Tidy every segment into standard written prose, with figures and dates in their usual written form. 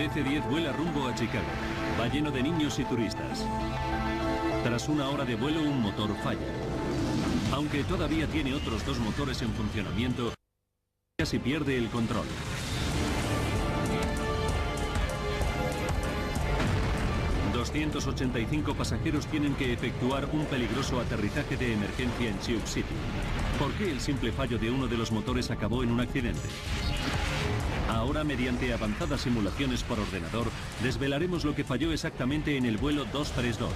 DC-10 vuela rumbo a Chicago. Va lleno de niños y turistas. Tras una hora de vuelo, un motor falla. Aunque todavía tiene otros dos motores en funcionamiento, casi pierde el control. ...285 pasajeros tienen que efectuar un peligroso aterrizaje de emergencia en Sioux City. ¿Por qué el simple fallo de uno de los motores acabó en un accidente? Ahora, mediante avanzadas simulaciones por ordenador, desvelaremos lo que falló exactamente en el vuelo 232.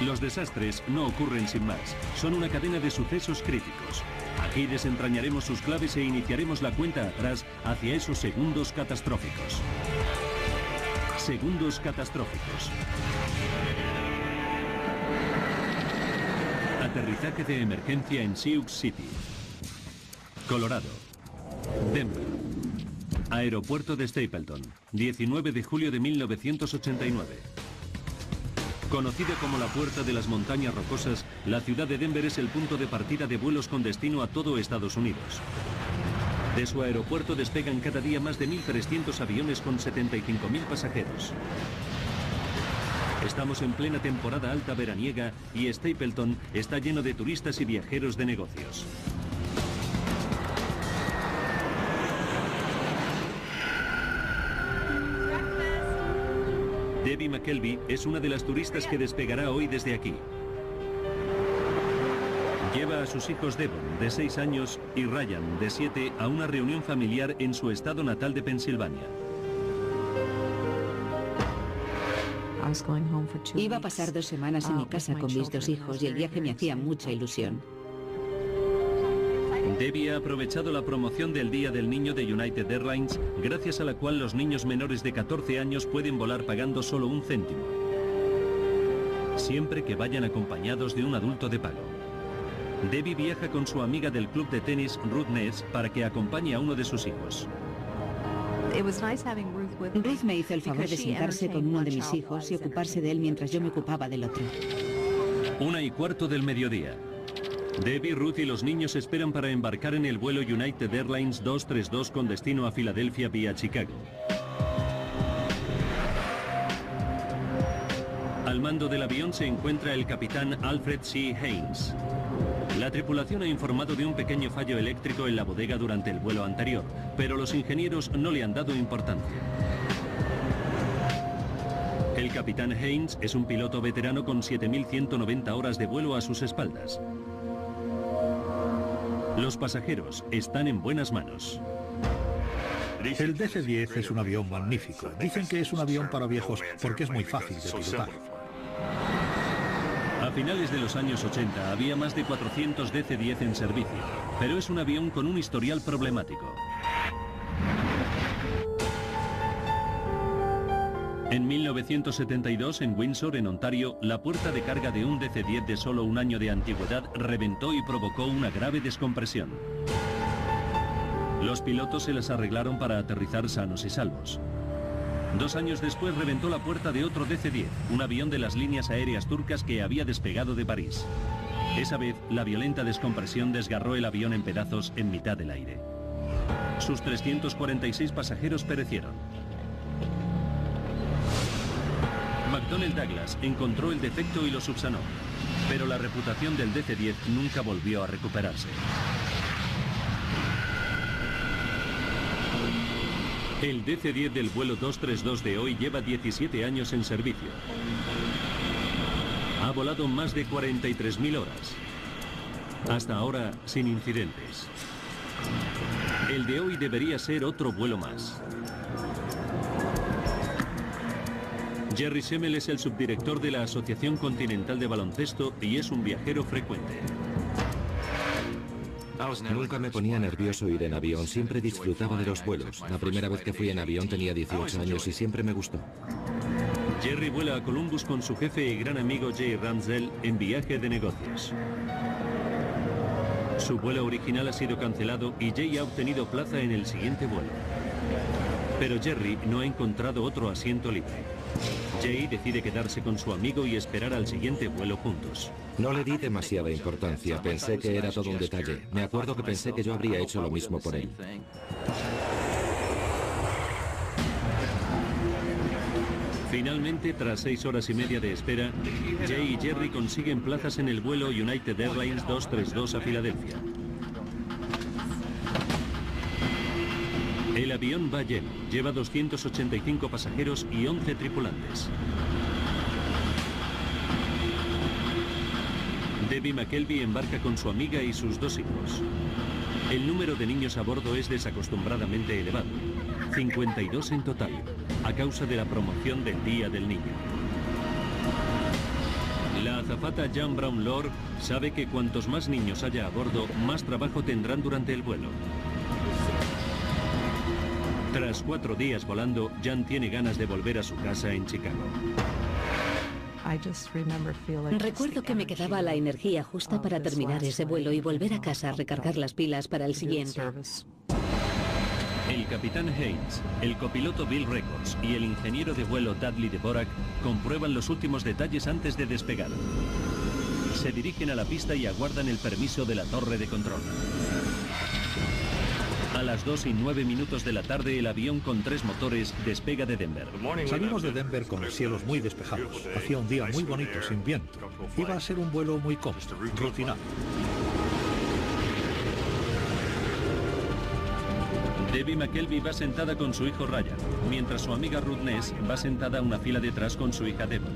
Los desastres no ocurren sin más, son una cadena de sucesos críticos. Aquí desentrañaremos sus claves e iniciaremos la cuenta atrás hacia esos segundos catastróficos. Segundos catastróficos. Aterrizaje de emergencia en Sioux City, Colorado. Denver. Aeropuerto de Stapleton, 19 de julio de 1989. Conocida como la Puerta de las Montañas Rocosas, la ciudad de Denver es el punto de partida de vuelos con destino a todo Estados Unidos. De su aeropuerto despegan cada día más de 1.300 aviones con 75.000 pasajeros. Estamos en plena temporada alta veraniega y Stapleton está lleno de turistas y viajeros de negocios. Debbie McKelvey es una de las turistas que despegará hoy desde aquí. Lleva a sus hijos Devon, de 6 años, y Ryan, de 7, a una reunión familiar en su estado natal de Pensilvania. Iba a pasar 2 semanas en mi casa con mis 2 hijos y el viaje me hacía mucha ilusión. Debbie ha aprovechado la promoción del Día del Niño de United Airlines, gracias a la cual los niños menores de 14 años pueden volar pagando solo 1 céntimo. Siempre que vayan acompañados de un adulto de pago. Debbie viaja con su amiga del club de tenis, Ruth Ness, para que acompañe a uno de sus hijos. Ruth me hizo el favor de sentarse con uno de mis hijos y ocuparse de él mientras yo me ocupaba del otro. 1:15 del mediodía. Debbie, Ruth y los niños esperan para embarcar en el vuelo United Airlines 232 con destino a Filadelfia vía Chicago. Al mando del avión se encuentra el capitán Alfred C. Haynes. La tripulación ha informado de un pequeño fallo eléctrico en la bodega durante el vuelo anterior, pero los ingenieros no le han dado importancia. El capitán Haynes es un piloto veterano con 7.190 horas de vuelo a sus espaldas. Los pasajeros están en buenas manos. El DC-10 es un avión magnífico. Dicen que es un avión para viejos porque es muy fácil de pilotar. A finales de los años 80 había más de 400 DC-10 en servicio, pero es un avión con un historial problemático. En 1972, en Windsor, en Ontario, la puerta de carga de un DC-10 de solo 1 año de antigüedad reventó y provocó una grave descompresión. Los pilotos se las arreglaron para aterrizar sanos y salvos. 2 años después reventó la puerta de otro DC-10, un avión de las líneas aéreas turcas que había despegado de París. Esa vez, la violenta descompresión desgarró el avión en pedazos en mitad del aire. Sus 346 pasajeros perecieron. McDonnell Douglas encontró el defecto y lo subsanó, pero la reputación del DC-10 nunca volvió a recuperarse. El DC-10 del vuelo 232 de hoy lleva 17 años en servicio. Ha volado más de 43.000 horas. Hasta ahora, sin incidentes. El de hoy debería ser otro vuelo más. Jerry Semmel es el subdirector de la Asociación Continental de Baloncesto y es un viajero frecuente. Nunca me ponía nervioso ir en avión, siempre disfrutaba de los vuelos. La primera vez que fui en avión tenía 18 años y siempre me gustó. Jerry vuela a Columbus con su jefe y gran amigo Jay Ramsdell en viaje de negocios. Su vuelo original ha sido cancelado y Jay ha obtenido plaza en el siguiente vuelo. Pero Jerry no ha encontrado otro asiento libre. Jay decide quedarse con su amigo y esperar al siguiente vuelo juntos. No le di demasiada importancia, pensé que era todo un detalle. Me acuerdo que pensé que yo habría hecho lo mismo por él. Finalmente, tras 6 horas y media de espera, Jay y Jerry consiguen plazas en el vuelo United Airlines 232 a Filadelfia. El avión va lleno, lleva 285 pasajeros y 11 tripulantes. Debbie McKelvey embarca con su amiga y sus 2 hijos. El número de niños a bordo es desacostumbradamente elevado, 52 en total, a causa de la promoción del Día del Niño. La azafata Jan Brown Lord sabe que cuantos más niños haya a bordo, más trabajo tendrán durante el vuelo. Tras 4 días volando, Jan tiene ganas de volver a su casa en Chicago. Recuerdo que me quedaba la energía justa para terminar ese vuelo y volver a casa a recargar las pilas para el siguiente. El capitán Haynes, el copiloto Bill Records y el ingeniero de vuelo Dudley Dvorak comprueban los últimos detalles antes de despegar. Se dirigen a la pista y aguardan el permiso de la torre de control. A las 2:09 de la tarde, el avión con 3 motores despega de Denver. Salimos de Denver con los cielos muy despejados. Hacía un día muy bonito, sin viento. Iba a ser un vuelo muy cómodo, rutinario. Debbie McKelvey va sentada con su hijo Ryan, mientras su amiga Ruth Ness va sentada a una fila detrás con su hija Devon.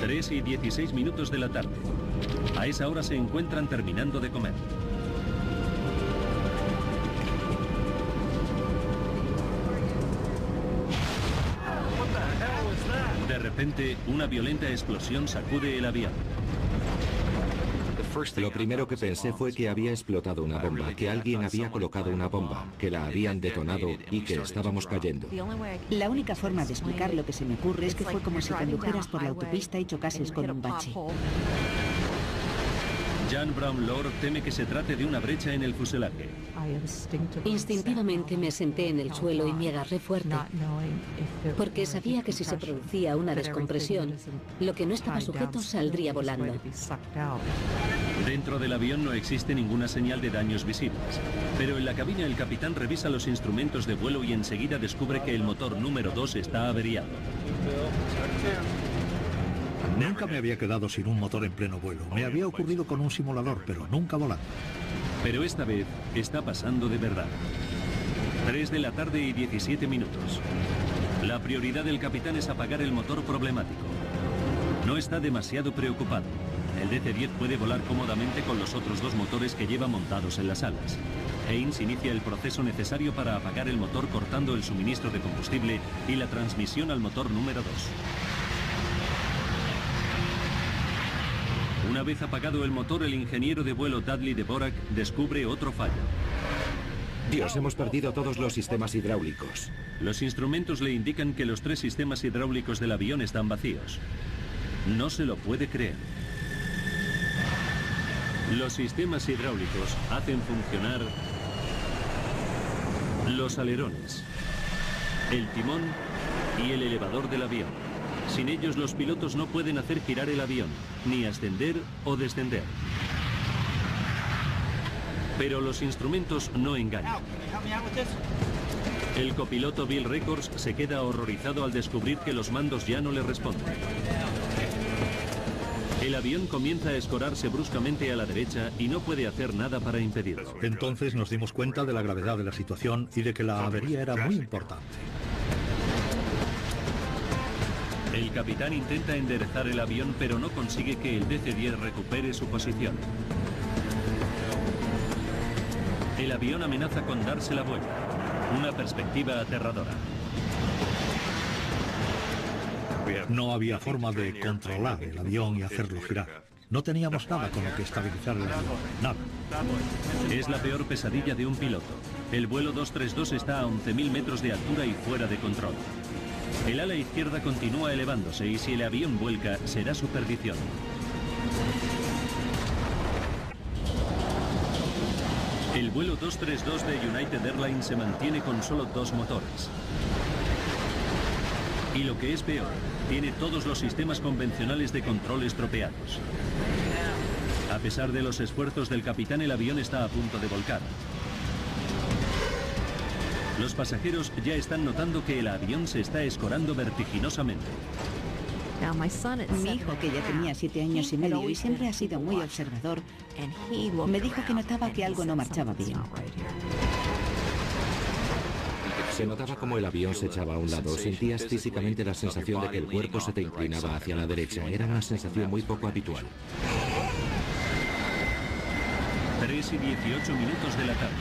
3:16 de la tarde. A esa hora se encuentran terminando de comer. De repente, una violenta explosión sacude el avión. Lo primero que pensé fue que había explotado una bomba, que alguien había colocado una bomba, que la habían detonado y que estábamos cayendo. La única forma de explicar lo que se me ocurre es que fue como si condujeras por la autopista y chocases con un bache. Jan Brown Lord teme que se trate de una brecha en el fuselaje. Instintivamente me senté en el suelo y me agarré fuerte, porque sabía que si se producía una descompresión, lo que no estaba sujeto saldría volando. Dentro del avión no existe ninguna señal de daños visibles, pero en la cabina el capitán revisa los instrumentos de vuelo y enseguida descubre que el motor número 2 está averiado. Nunca me había quedado sin un motor en pleno vuelo. Me había ocurrido con un simulador, pero nunca volando. Pero esta vez está pasando de verdad. 3:17 p.m. La prioridad del capitán es apagar el motor problemático. No está demasiado preocupado. El DC-10 puede volar cómodamente con los otros 2 motores que lleva montados en las alas. Haynes inicia el proceso necesario para apagar el motor cortando el suministro de combustible y la transmisión al motor número 2. Una vez apagado el motor, el ingeniero de vuelo Dudley Dvorak descubre otro fallo. Dios, hemos perdido todos los sistemas hidráulicos. Los instrumentos le indican que los 3 sistemas hidráulicos del avión están vacíos. No se lo puede creer. Los sistemas hidráulicos hacen funcionar los alerones, el timón y el elevador del avión. Sin ellos, los pilotos no pueden hacer girar el avión, ni ascender o descender. Pero los instrumentos no engañan. El copiloto Bill Records se queda horrorizado al descubrir que los mandos ya no le responden. El avión comienza a escorarse bruscamente a la derecha y no puede hacer nada para impedirlo. Entonces nos dimos cuenta de la gravedad de la situación y de que la avería era muy importante. El capitán intenta enderezar el avión, pero no consigue que el DC-10 recupere su posición. El avión amenaza con darse la vuelta. Una perspectiva aterradora. No había forma de controlar el avión y hacerlo girar. No teníamos nada con lo que estabilizar el avión. Nada. Es la peor pesadilla de un piloto. El vuelo 232 está a 11.000 metros de altura y fuera de control. El ala izquierda continúa elevándose y si el avión vuelca, será su perdición. El vuelo 232 de United Airlines se mantiene con solo 2 motores. Y lo que es peor, tiene todos los sistemas convencionales de control estropeados. A pesar de los esfuerzos del capitán, el avión está a punto de volcar. Los pasajeros ya están notando que el avión se está escorando vertiginosamente. Mi hijo, que ya tenía 7 años y medio y siempre ha sido muy observador, me dijo que notaba que algo no marchaba bien. Se notaba como el avión se echaba a un lado. Sentías físicamente la sensación de que el cuerpo se te inclinaba hacia la derecha. Era una sensación muy poco habitual. 3:18 minutos de la tarde.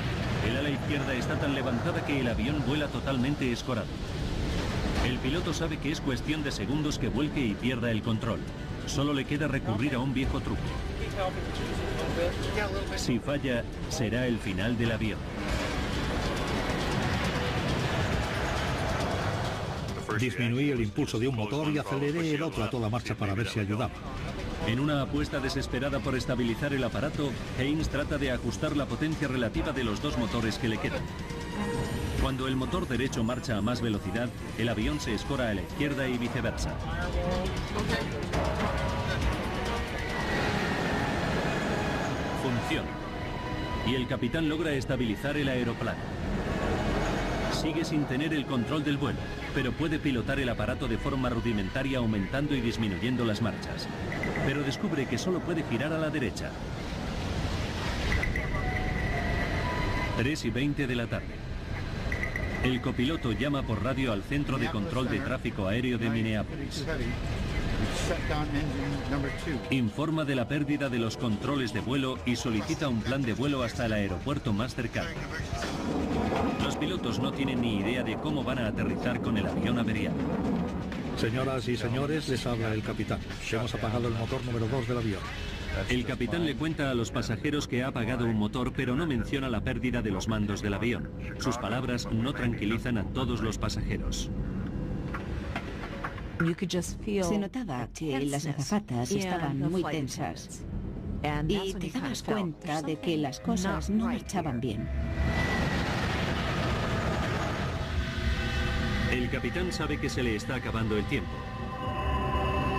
El ala izquierda está tan levantada que el avión vuela totalmente escorado. El piloto sabe que es cuestión de segundos que vuelque y pierda el control. Solo le queda recurrir a un viejo truco. Si falla, será el final del avión. Disminuí el impulso de un motor y aceleré el otro a toda marcha para ver si ayudaba. En una apuesta desesperada por estabilizar el aparato, Haynes trata de ajustar la potencia relativa de los dos motores que le quedan. Cuando el motor derecho marcha a más velocidad, el avión se escora a la izquierda y viceversa. Funciona. Y el capitán logra estabilizar el aeroplano. Sigue sin tener el control del vuelo, pero puede pilotar el aparato de forma rudimentaria aumentando y disminuyendo las marchas. Pero descubre que solo puede girar a la derecha. 3:20 de la tarde. El copiloto llama por radio al Centro de Control de Tráfico Aéreo de Minneapolis. Informa de la pérdida de los controles de vuelo y solicita un plan de vuelo hasta el aeropuerto más cercano. Los pilotos no tienen ni idea de cómo van a aterrizar con el avión averiado. Señoras y señores, les habla el capitán. Hemos apagado el motor número 2 del avión. El capitán le cuenta a los pasajeros que ha apagado un motor, pero no menciona la pérdida de los mandos del avión. Sus palabras no tranquilizan a todos los pasajeros. Se notaba que las azafatas estaban muy tensas y te dabas cuenta de que las cosas no marchaban bien. El capitán sabe que se le está acabando el tiempo.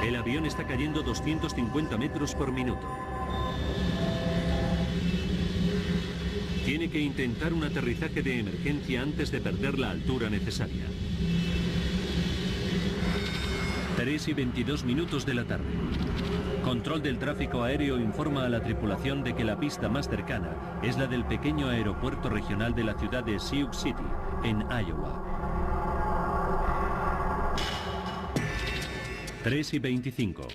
El avión está cayendo 250 metros por minuto. Tiene que intentar un aterrizaje de emergencia antes de perder la altura necesaria. 3:22 minutos de la tarde. Control del tráfico aéreo informa a la tripulación de que la pista más cercana es la del pequeño aeropuerto regional de la ciudad de Sioux City, en Iowa. 3:25.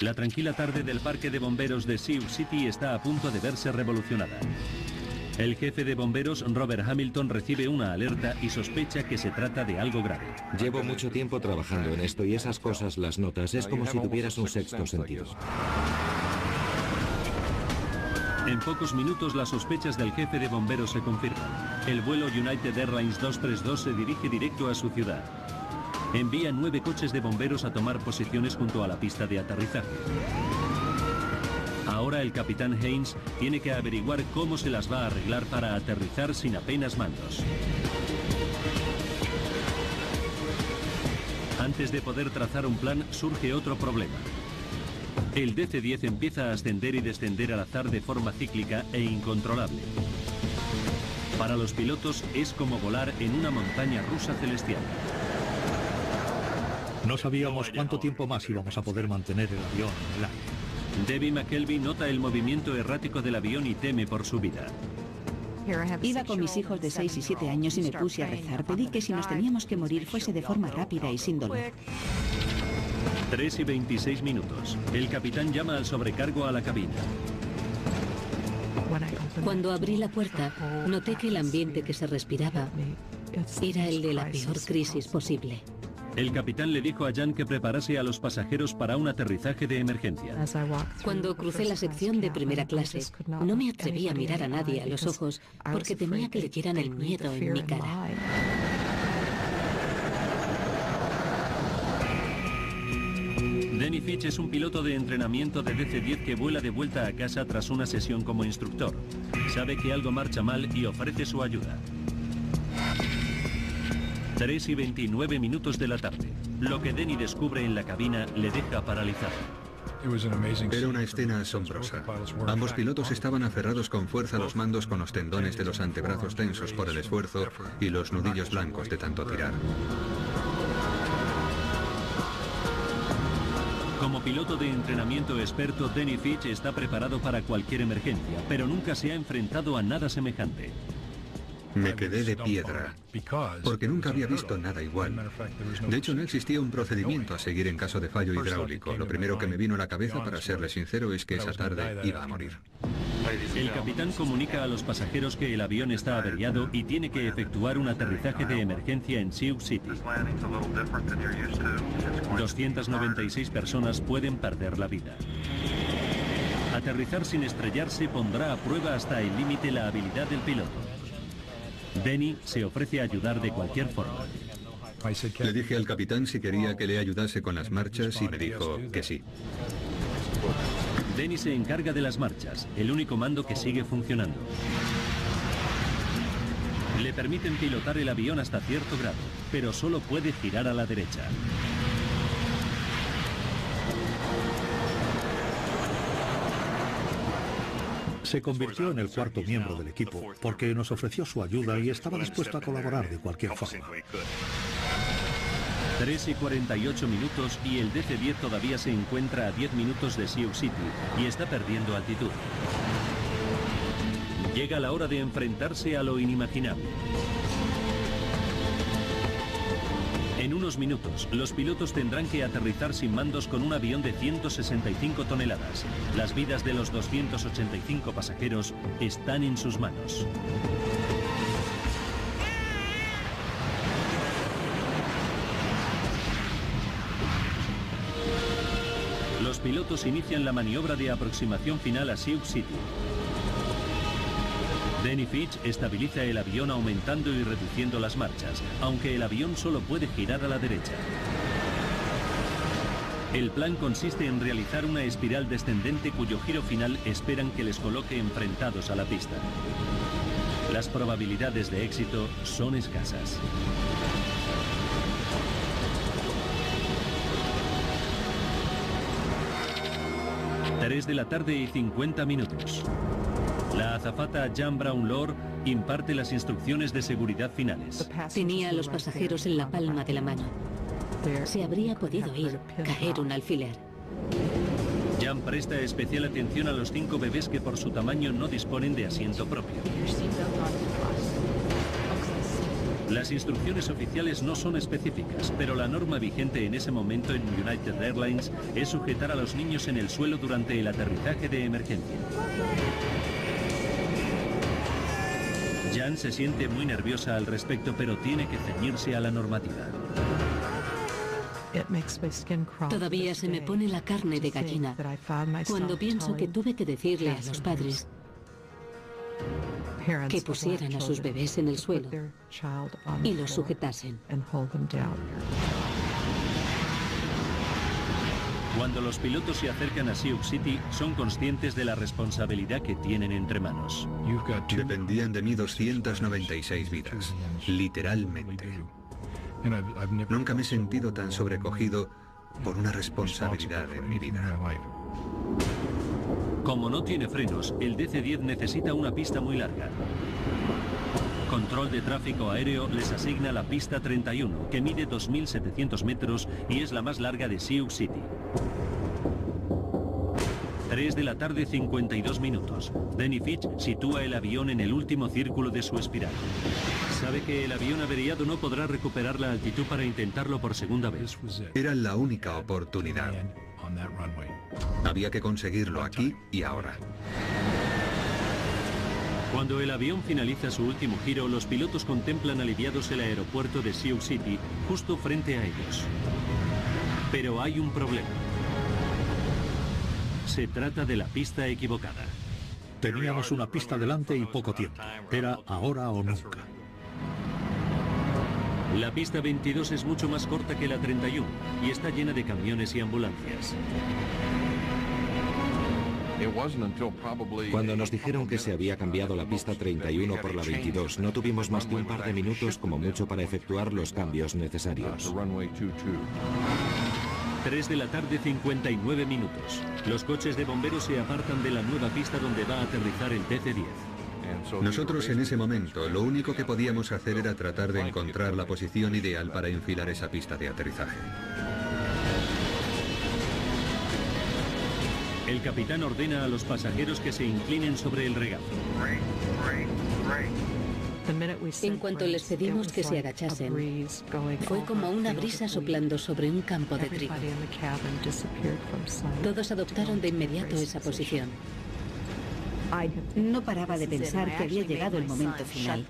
La tranquila tarde del parque de bomberos de Sioux City está a punto de verse revolucionada. El jefe de bomberos, Robert Hamilton, recibe una alerta y sospecha que se trata de algo grave. Llevo mucho tiempo trabajando en esto y esas cosas las notas. Es como si tuvieras un sexto sentido. En pocos minutos las sospechas del jefe de bomberos se confirman. El vuelo United Airlines 232 se dirige directo a su ciudad. Envía 9 coches de bomberos a tomar posiciones junto a la pista de aterrizaje. Ahora el capitán Haynes tiene que averiguar cómo se las va a arreglar para aterrizar sin apenas mandos. Antes de poder trazar un plan, surge otro problema. El DC-10 empieza a ascender y descender al azar de forma cíclica e incontrolable. Para los pilotos es como volar en una montaña rusa celestial. No sabíamos cuánto tiempo más íbamos a poder mantener el avión en el aire. Debbie McKelvey nota el movimiento errático del avión y teme por su vida. Iba con mis hijos de 6 y 7 años y me puse a rezar. Pedí que si nos teníamos que morir fuese de forma rápida y sin dolor. 3:26 minutos. El capitán llama al sobrecargo a la cabina. Cuando abrí la puerta, noté que el ambiente que se respiraba era el de la peor crisis posible. El capitán le dijo a Jan que preparase a los pasajeros para un aterrizaje de emergencia. Cuando crucé la sección de primera clase, no me atreví a mirar a nadie a los ojos porque temía que leyeran el miedo en mi cara. Denny Fitch es un piloto de entrenamiento de DC-10 que vuela de vuelta a casa tras una sesión como instructor. Sabe que algo marcha mal y ofrece su ayuda. 3:29 minutos de la tarde. Lo que Denny descubre en la cabina le deja paralizado. Era una escena asombrosa. Ambos pilotos estaban aferrados con fuerza a los mandos con los tendones de los antebrazos tensos por el esfuerzo y los nudillos blancos de tanto tirar. Como piloto de entrenamiento experto, Denny Fitch está preparado para cualquier emergencia, pero nunca se ha enfrentado a nada semejante. Me quedé de piedra, porque nunca había visto nada igual. De hecho, no existía un procedimiento a seguir en caso de fallo hidráulico. Lo primero que me vino a la cabeza, para serle sincero, es que esa tarde iba a morir. El capitán comunica a los pasajeros que el avión está averiado y tiene que efectuar un aterrizaje de emergencia en Sioux City. 296 personas pueden perder la vida. Aterrizar sin estrellarse pondrá a prueba hasta el límite la habilidad del piloto. Denny se ofrece a ayudar de cualquier forma. Le dije al capitán si quería que le ayudase con las marchas y me dijo que sí. Denny se encarga de las marchas, el único mando que sigue funcionando. Le permiten pilotar el avión hasta cierto grado, pero solo puede girar a la derecha. Se convirtió en el cuarto miembro del equipo porque nos ofreció su ayuda y estaba dispuesto a colaborar de cualquier forma. 3 y 48 minutos y el DC-10 todavía se encuentra a 10 minutos de Sioux City y está perdiendo altitud. Llega la hora de enfrentarse a lo inimaginable. En unos minutos, los pilotos tendrán que aterrizar sin mandos con un avión de 165 toneladas. Las vidas de los 285 pasajeros están en sus manos. Los pilotos inician la maniobra de aproximación final a Sioux City. Denny Fitch estabiliza el avión aumentando y reduciendo las marchas, aunque el avión solo puede girar a la derecha. El plan consiste en realizar una espiral descendente cuyo giro final esperan que les coloque enfrentados a la pista. Las probabilidades de éxito son escasas. Tres de la tarde y 50 minutos. La azafata Jan Brownlow imparte las instrucciones de seguridad finales. Tenía a los pasajeros en la palma de la mano. Se habría podido caer un alfiler. Jan presta especial atención a los 5 bebés que por su tamaño no disponen de asiento propio. Las instrucciones oficiales no son específicas, pero la norma vigente en ese momento en United Airlines es sujetar a los niños en el suelo durante el aterrizaje de emergencia. Jan se siente muy nerviosa al respecto, pero tiene que ceñirse a la normativa. Todavía se me pone la carne de gallina cuando pienso que tuve que decirle a los padres que pusieran a sus bebés en el suelo y los sujetasen. Cuando los pilotos se acercan a Sioux City, son conscientes de la responsabilidad que tienen entre manos. Dependían de mí 296 vidas, literalmente. Nunca me he sentido tan sobrecogido por una responsabilidad en mi vida. Como no tiene frenos, el DC-10 necesita una pista muy larga. Control de tráfico aéreo les asigna la pista 31, que mide 2.700 metros y es la más larga de Sioux City. 3 de la tarde, 52 minutos. Denny Fitch sitúa el avión en el último círculo de su espiral. Sabe que el avión averiado no podrá recuperar la altitud para intentarlo por segunda vez. Era la única oportunidad. Había que conseguirlo aquí y ahora. Cuando el avión finaliza su último giro, los pilotos contemplan aliviados el aeropuerto de Sioux City, justo frente a ellos. Pero hay un problema. Se trata de la pista equivocada. Teníamos una pista delante y poco tiempo. Era ahora o nunca. La pista 22 es mucho más corta que la 31 y está llena de camiones y ambulancias. Cuando nos dijeron que se había cambiado la pista 31 por la 22, no tuvimos más que un par de minutos como mucho para efectuar los cambios necesarios. 3 de la tarde, 59 minutos. Los coches de bomberos se apartan de la nueva pista donde va a aterrizar el DC-10. Nosotros en ese momento lo único que podíamos hacer era tratar de encontrar la posición ideal para enfilar esa pista de aterrizaje. El capitán ordena a los pasajeros que se inclinen sobre el regazo. En cuanto les pedimos que se agachasen, fue como una brisa soplando sobre un campo de trigo. Todos adoptaron de inmediato esa posición. No paraba de pensar que había llegado el momento final.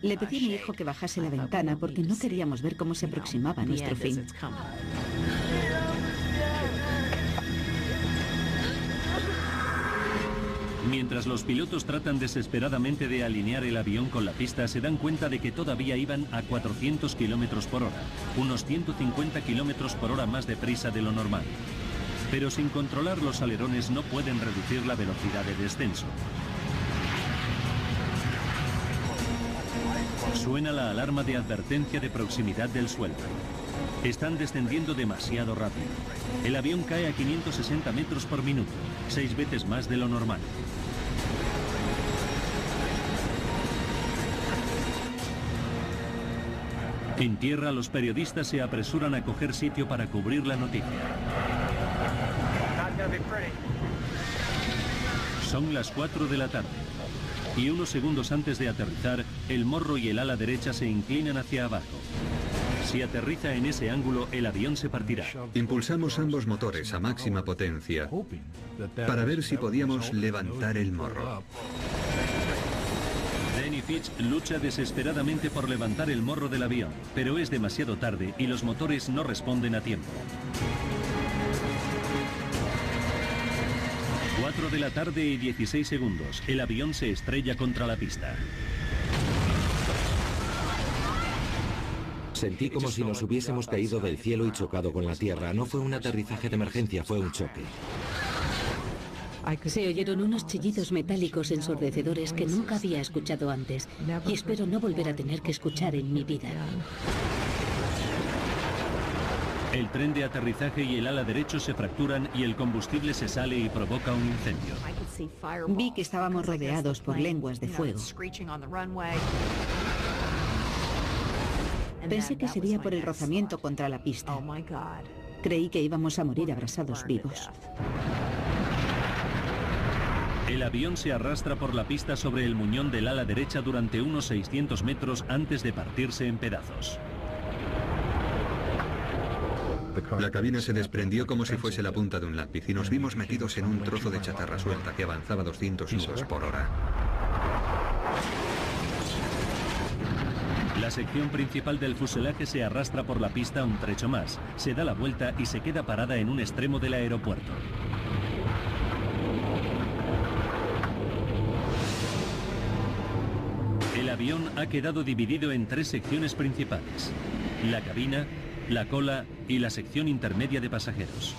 Le pedí a mi hijo que bajase la ventana porque no queríamos ver cómo se aproximaba nuestro fin. Mientras los pilotos tratan desesperadamente de alinear el avión con la pista, se dan cuenta de que todavía iban a 400 km por hora, unos 150 km por hora más deprisa de lo normal. Pero sin controlar los alerones no pueden reducir la velocidad de descenso. Suena la alarma de advertencia de proximidad del suelo. Están descendiendo demasiado rápido. El avión cae a 560 metros por minuto, 6 veces más de lo normal. En tierra, los periodistas se apresuran a coger sitio para cubrir la noticia. Son las 4 de la tarde. Y unos segundos antes de aterrizar, el morro y el ala derecha se inclinan hacia abajo. Si aterriza en ese ángulo, el avión se partirá. Impulsamos ambos motores a máxima potencia para ver si podíamos levantar el morro. Danny Fitch lucha desesperadamente por levantar el morro del avión, pero es demasiado tarde y los motores no responden a tiempo. 4 de la tarde y 16 segundos. El avión se estrella contra la pista. Sentí como si nos hubiésemos caído del cielo y chocado con la tierra. No fue un aterrizaje de emergencia, fue un choque. Se oyeron unos chillidos metálicos ensordecedores que nunca había escuchado antes y espero no volver a tener que escuchar en mi vida. El tren de aterrizaje y el ala derecho se fracturan y el combustible se sale y provoca un incendio. Vi que estábamos rodeados por lenguas de fuego. Pensé que sería por el rozamiento contra la pista. Creí que íbamos a morir abrasados vivos. El avión se arrastra por la pista sobre el muñón del ala derecha durante unos 600 metros antes de partirse en pedazos. La cabina se desprendió como si fuese la punta de un lápiz y nos vimos metidos en un trozo de chatarra suelta que avanzaba a 200 nudos por hora. La sección principal del fuselaje se arrastra por la pista un trecho más, se da la vuelta y se queda parada en un extremo del aeropuerto. El avión ha quedado dividido en 3 secciones principales: la cabina, la cola y la sección intermedia de pasajeros.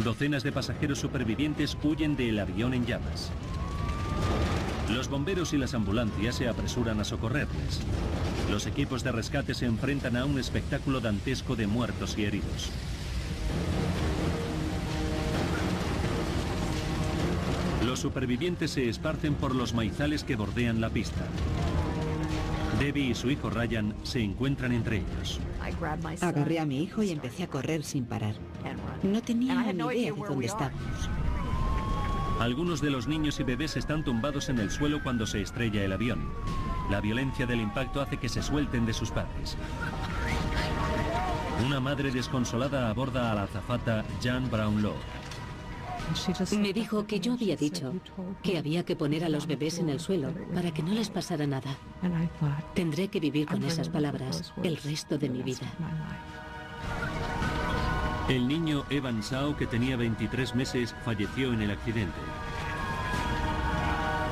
Docenas de pasajeros supervivientes huyen del avión en llamas. Los bomberos y las ambulancias se apresuran a socorrerles. Los equipos de rescate se enfrentan a un espectáculo dantesco de muertos y heridos. Los supervivientes se esparcen por los maizales que bordean la pista. Debbie y su hijo Ryan se encuentran entre ellos. Agarré a mi hijo y empecé a correr sin parar. No tenía ni idea de dónde estábamos. Algunos de los niños y bebés están tumbados en el suelo cuando se estrella el avión. La violencia del impacto hace que se suelten de sus padres. Una madre desconsolada aborda a la azafata Jan Brownlow. Me dijo que yo había dicho que había que poner a los bebés en el suelo para que no les pasara nada. Tendré que vivir con esas palabras el resto de mi vida. El niño Evan Shaw, que tenía 23 meses, falleció en el accidente.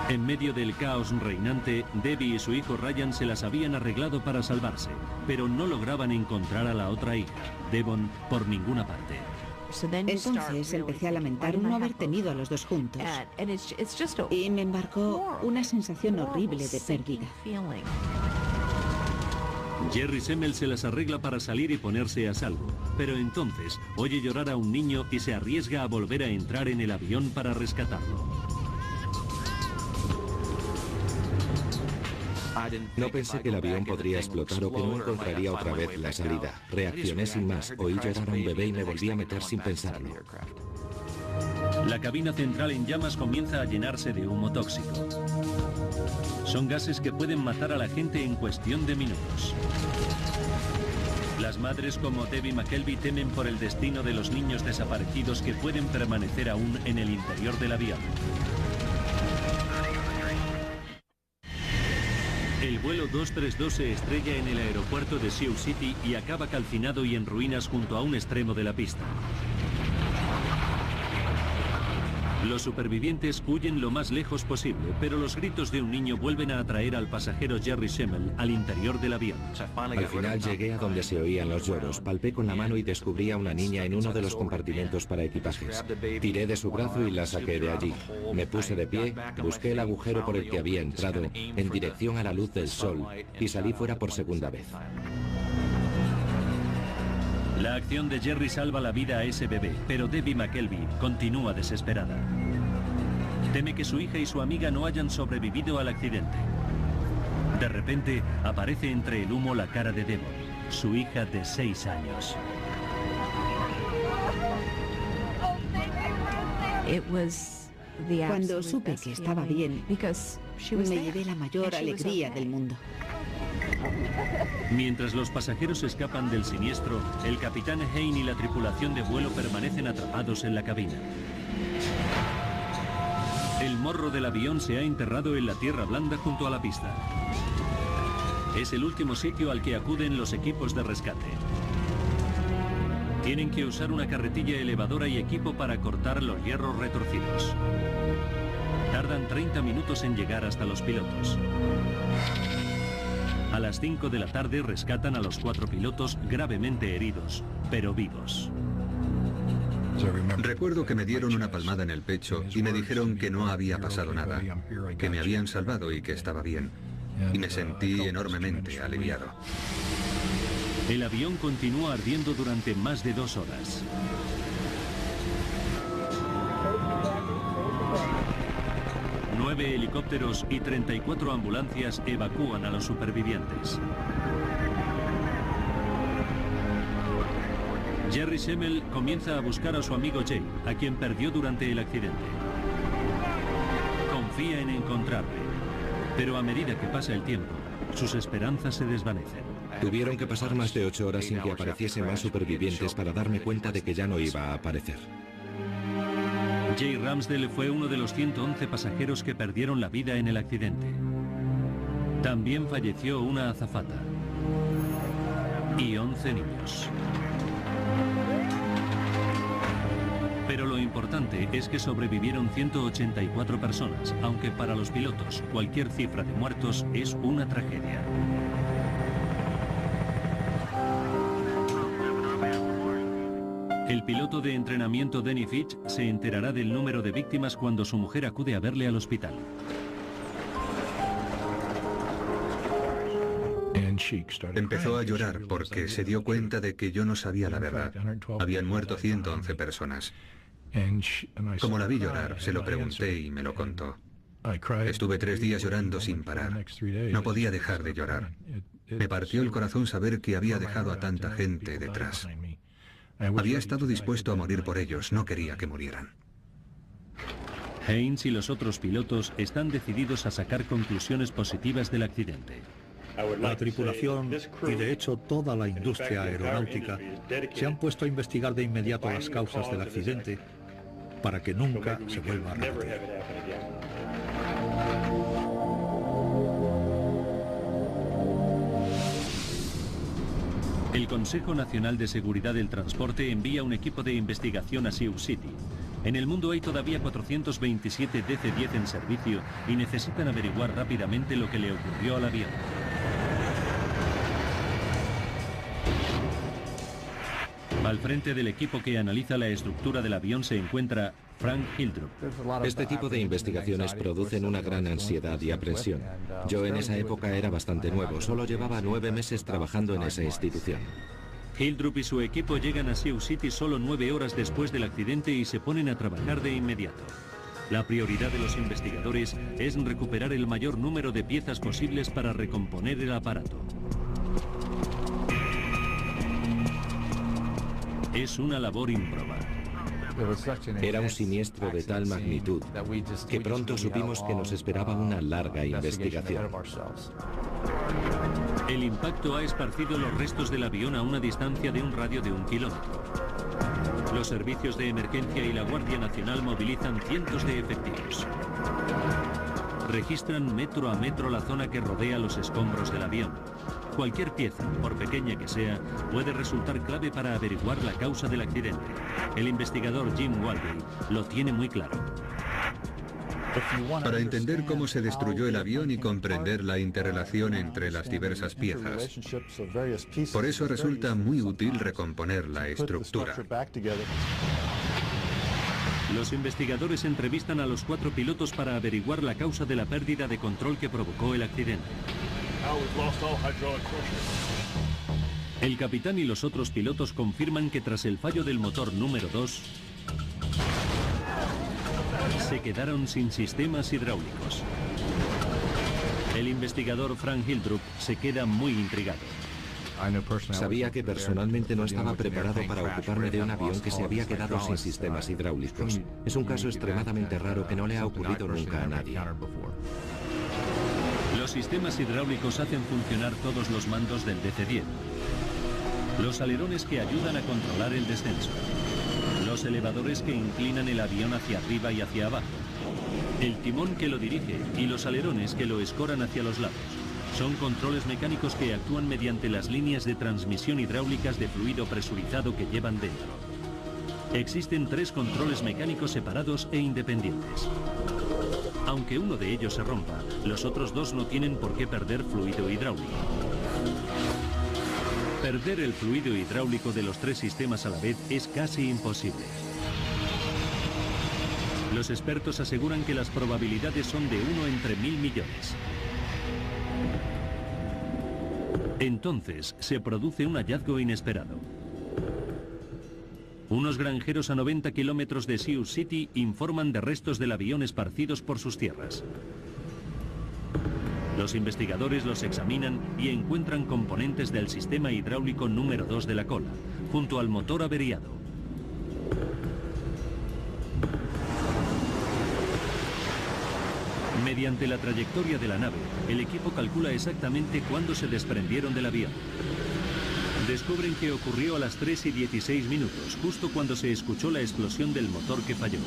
En medio del caos reinante, Debbie y su hijo Ryan se las habían arreglado para salvarse, pero no lograban encontrar a la otra hija, Devon, por ninguna parte. Entonces empecé a lamentar no haber tenido a los dos juntos. Y me embarcó una sensación horrible de pérdida. Jerry Semmel se las arregla para salir y ponerse a salvo. pero entonces oye llorar a un niño y se arriesga a volver a entrar en el avión para rescatarlo. No pensé que el avión podría explotar o que no encontraría otra vez la salida. Reaccioné sin más, oí llorar a un bebé y me volví a meter sin pensarlo. La cabina central en llamas comienza a llenarse de humo tóxico. Son gases que pueden matar a la gente en cuestión de minutos. Las madres como Debbie McKelvey temen por el destino de los niños desaparecidos que pueden permanecer aún en el interior del avión. El vuelo 232 se estrella en el aeropuerto de Sioux City y acaba calcinado y en ruinas junto a un extremo de la pista. Los supervivientes huyen lo más lejos posible, pero los gritos de un niño vuelven a atraer al pasajero Jerry Schemmel al interior del avión. Al final llegué a donde se oían los lloros, palpé con la mano y descubrí a una niña en uno de los compartimentos para equipajes. Tiré de su brazo y la saqué de allí. Me puse de pie, busqué el agujero por el que había entrado en dirección a la luz del sol y salí fuera por segunda vez. La acción de Jerry salva la vida a ese bebé, pero Debbie McKelvey continúa desesperada. Teme que su hija y su amiga no hayan sobrevivido al accidente. De repente, aparece entre el humo la cara de Devon, su hija de 6 años. Cuando supe que estaba bien, me llevé la mayor alegría del mundo. Mientras los pasajeros escapan del siniestro, el capitán Hein y la tripulación de vuelo permanecen atrapados en la cabina. El morro del avión se ha enterrado en la tierra blanda junto a la pista. Es el último sitio al que acuden los equipos de rescate. Tienen que usar una carretilla elevadora y equipo para cortar los hierros retorcidos. Tardan 30 minutos en llegar hasta los pilotos. A las 5 de la tarde rescatan a los 4 pilotos gravemente heridos, pero vivos. Recuerdo que me dieron una palmada en el pecho y me dijeron que no había pasado nada, que me habían salvado y que estaba bien. Y me sentí enormemente aliviado. El avión continúa ardiendo durante más de 2 horas. Nueve helicópteros y 34 ambulancias evacúan a los supervivientes. Jerry Schemmel comienza a buscar a su amigo Jay, a quien perdió durante el accidente. Confía en encontrarle, pero a medida que pasa el tiempo, sus esperanzas se desvanecen. Tuvieron que pasar más de 8 horas sin que apareciesen más supervivientes para darme cuenta de que ya no iba a aparecer. Jay Ramsdell fue uno de los 111 pasajeros que perdieron la vida en el accidente. También falleció una azafata y 11 niños. Pero lo importante es que sobrevivieron 184 personas, aunque para los pilotos cualquier cifra de muertos es una tragedia. El piloto de entrenamiento Denny Fitch se enterará del número de víctimas cuando su mujer acude a verle al hospital. Empezó a llorar porque se dio cuenta de que yo no sabía la verdad. Habían muerto 111 personas. Como la vi llorar, se lo pregunté y me lo contó. Estuve 3 días llorando sin parar. No podía dejar de llorar. Me partió el corazón saber que había dejado a tanta gente detrás. Había estado dispuesto a morir por ellos, no quería que murieran. Haynes y los otros pilotos están decididos a sacar conclusiones positivas del accidente. La tripulación y de hecho toda la industria aeronáutica se han puesto a investigar de inmediato las causas del accidente para que nunca se vuelva a repetir. El Consejo Nacional de Seguridad del Transporte envía un equipo de investigación a Sioux City. En el mundo hay todavía 427 DC-10 en servicio y necesitan averiguar rápidamente lo que le ocurrió al avión. Al frente del equipo que analiza la estructura del avión se encuentra Frank Hildrup. Este tipo de investigaciones producen una gran ansiedad y aprensión. Yo en esa época era bastante nuevo, solo llevaba 9 meses trabajando en esa institución. Hildrup y su equipo llegan a Sioux City solo 9 horas después del accidente y se ponen a trabajar de inmediato. La prioridad de los investigadores es recuperar el mayor número de piezas posibles para recomponer el aparato. Es una labor ímproba. Era un siniestro de tal magnitud que pronto supimos que nos esperaba una larga investigación. El impacto ha esparcido los restos del avión a una distancia de un radio de 1 kilómetro. Los servicios de emergencia y la Guardia Nacional movilizan cientos de efectivos. Registran metro a metro la zona que rodea los escombros del avión. Cualquier pieza, por pequeña que sea, puede resultar clave para averiguar la causa del accidente. El investigador Jim Walby lo tiene muy claro. Para entender cómo se destruyó el avión y comprender la interrelación entre las diversas piezas. Por eso resulta muy útil recomponer la estructura. Los investigadores entrevistan a los 4 pilotos para averiguar la causa de la pérdida de control que provocó el accidente. El capitán y los otros pilotos confirman que tras el fallo del motor número 2, se quedaron sin sistemas hidráulicos. El investigador Frank Hildrup se queda muy intrigado. Sabía que personalmente no estaba preparado para ocuparme de un avión que se había quedado sin sistemas hidráulicos. Es un caso extremadamente raro que no le ha ocurrido nunca a nadie. Los sistemas hidráulicos hacen funcionar todos los mandos del DC-10. Los alerones que ayudan a controlar el descenso. Los elevadores que inclinan el avión hacia arriba y hacia abajo. El timón que lo dirige y los alerones que lo escoran hacia los lados. Son controles mecánicos que actúan mediante las líneas de transmisión hidráulicas de fluido presurizado que llevan dentro. Existen 3 controles mecánicos separados e independientes. Aunque uno de ellos se rompa, los otros 2 no tienen por qué perder fluido hidráulico. Perder el fluido hidráulico de los 3 sistemas a la vez es casi imposible. Los expertos aseguran que las probabilidades son de 1 entre 1000 millones. Entonces se produce un hallazgo inesperado. Unos granjeros a 90 kilómetros de Sioux City informan de restos del avión esparcidos por sus tierras. Los investigadores los examinan y encuentran componentes del sistema hidráulico número 2 de la cola, junto al motor averiado. Mediante la trayectoria de la nave, el equipo calcula exactamente cuándo se desprendieron del avión. Descubren que ocurrió a las 3:16 minutos, justo cuando se escuchó la explosión del motor que falló.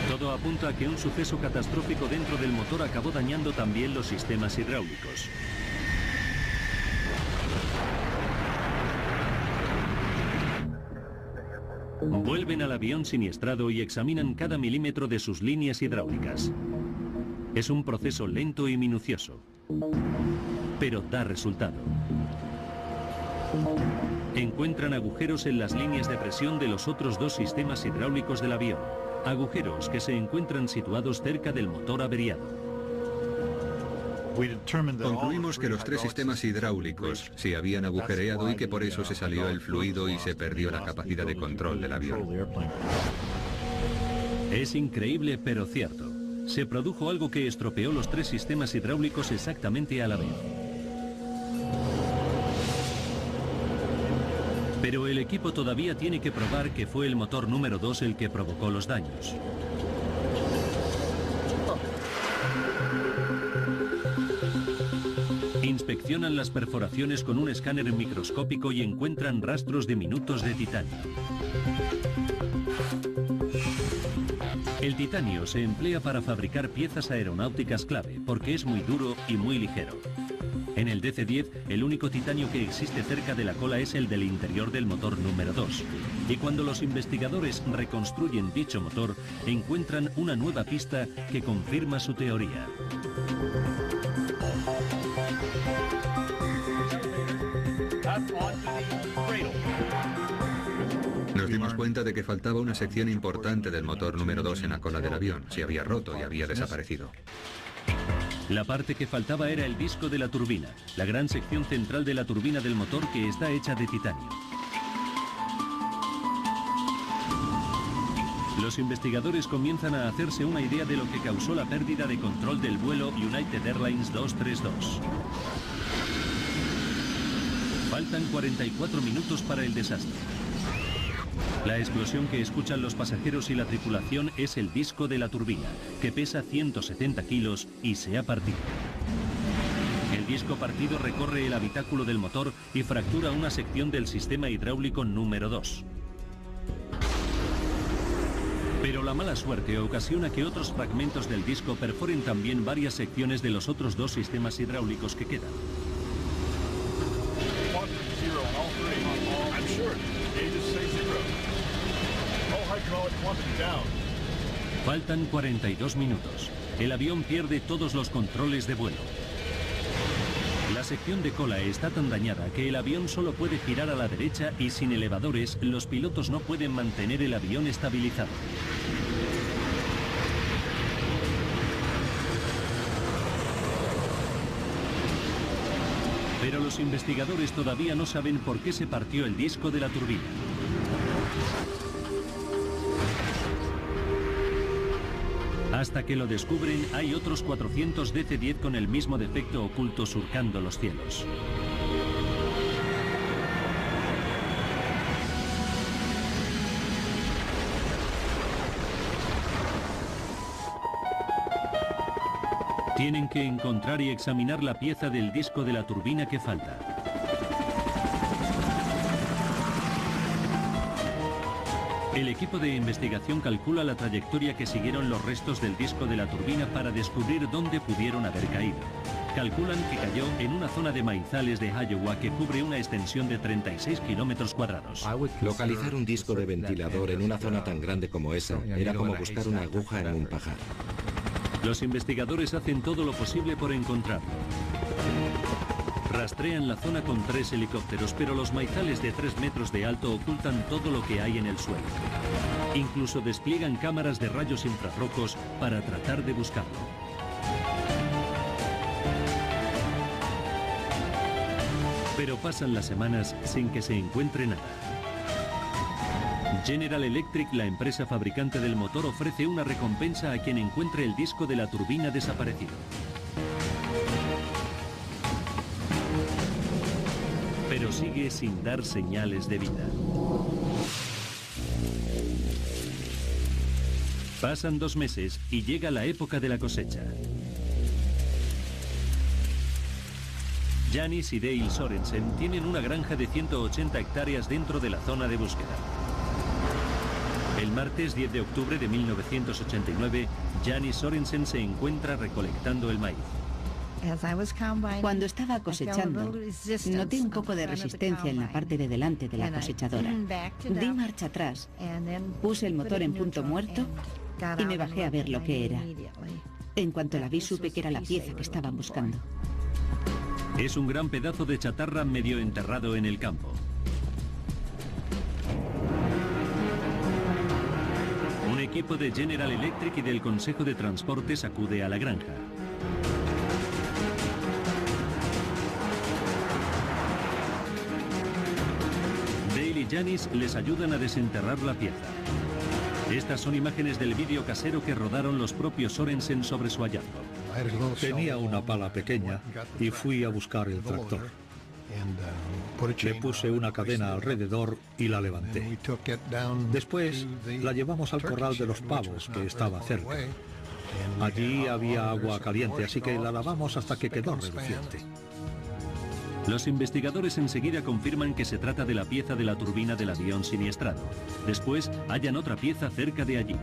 Todo apunta a que un suceso catastrófico dentro del motor acabó dañando también los sistemas hidráulicos. Vuelven al avión siniestrado y examinan cada milímetro de sus líneas hidráulicas. Es un proceso lento y minucioso, pero da resultado. Encuentran agujeros en las líneas de presión de los otros 2 sistemas hidráulicos del avión, agujeros que se encuentran situados cerca del motor averiado. Concluimos que los 3 sistemas hidráulicos se habían agujereado y que por eso se salió el fluido y se perdió la capacidad de control del avión. Es increíble, pero cierto. Se produjo algo que estropeó los 3 sistemas hidráulicos exactamente a la vez. Pero el equipo todavía tiene que probar que fue el motor número 2 el que provocó los daños. Inspeccionan las perforaciones con un escáner microscópico y encuentran rastros diminutos de titanio. El titanio se emplea para fabricar piezas aeronáuticas clave porque es muy duro y muy ligero. En el DC-10, el único titanio que existe cerca de la cola es el del interior del motor número 2. Y cuando los investigadores reconstruyen dicho motor, encuentran una nueva pista que confirma su teoría. Nos dimos cuenta de que faltaba una sección importante del motor número 2 en la cola del avión. Se había roto y había desaparecido. La parte que faltaba era el disco de la turbina, la gran sección central de la turbina del motor que está hecha de titanio. Los investigadores comienzan a hacerse una idea de lo que causó la pérdida de control del vuelo United Airlines 232. Faltan 44 minutos para el desastre. La explosión que escuchan los pasajeros y la tripulación es el disco de la turbina, que pesa 170 kilos y se ha partido. El disco partido recorre el habitáculo del motor y fractura una sección del sistema hidráulico número 2. Pero la mala suerte ocasiona que otros fragmentos del disco perforen también varias secciones de los otros dos sistemas hidráulicos que quedan. Faltan 42 minutos. El avión pierde todos los controles de vuelo. La sección de cola está tan dañada que el avión solo puede girar a la derecha y sin elevadores los pilotos no pueden mantener el avión estabilizado. Pero los investigadores todavía no saben por qué se partió el disco de la turbina. Hasta que lo descubren, hay otros 400 DC-10 con el mismo defecto oculto surcando los cielos. Tienen que encontrar y examinar la pieza del disco de la turbina que falta. El equipo de investigación calcula la trayectoria que siguieron los restos del disco de la turbina para descubrir dónde pudieron haber caído. Calculan que cayó en una zona de maizales de Iowa que cubre una extensión de 36 kilómetros cuadrados. Localizar un disco de ventilador en una zona tan grande como esa era como buscar una aguja en un pajar. Los investigadores hacen todo lo posible por encontrarlo. Rastrean la zona con 3 helicópteros, pero los maizales de 3 metros de alto ocultan todo lo que hay en el suelo. Incluso despliegan cámaras de rayos infrarrojos para tratar de buscarlo. Pero pasan las semanas sin que se encuentre nada. General Electric, la empresa fabricante del motor, ofrece una recompensa a quien encuentre el disco de la turbina desaparecido. Pero sigue sin dar señales de vida. Pasan 2 meses y llega la época de la cosecha. Janis y Dale Sorensen tienen una granja de 180 hectáreas dentro de la zona de búsqueda. El martes 10 de octubre de 1989, Janis Sorensen se encuentra recolectando el maíz. Cuando estaba cosechando, noté un poco de resistencia en la parte de delante de la cosechadora. Di marcha atrás, puse el motor en punto muerto y me bajé a ver lo que era. En cuanto la vi, supe que era la pieza que estaban buscando. Es un gran pedazo de chatarra medio enterrado en el campo. Un equipo de General Electric y del Consejo de Transportes acude a la granja. Dale y Janis les ayudan a desenterrar la pieza. Estas son imágenes del vídeo casero que rodaron los propios Sorensen sobre su hallazgo. Tenía una pala pequeña y fui a buscar el tractor. Le puse una cadena alrededor y la levanté. Después la llevamos al corral de los pavos, que estaba cerca. Allí había agua caliente, así que la lavamos hasta que quedó reluciente. Los investigadores enseguida confirman que se trata de la pieza de la turbina del avión siniestrado. Después hallan otra pieza cerca de allí.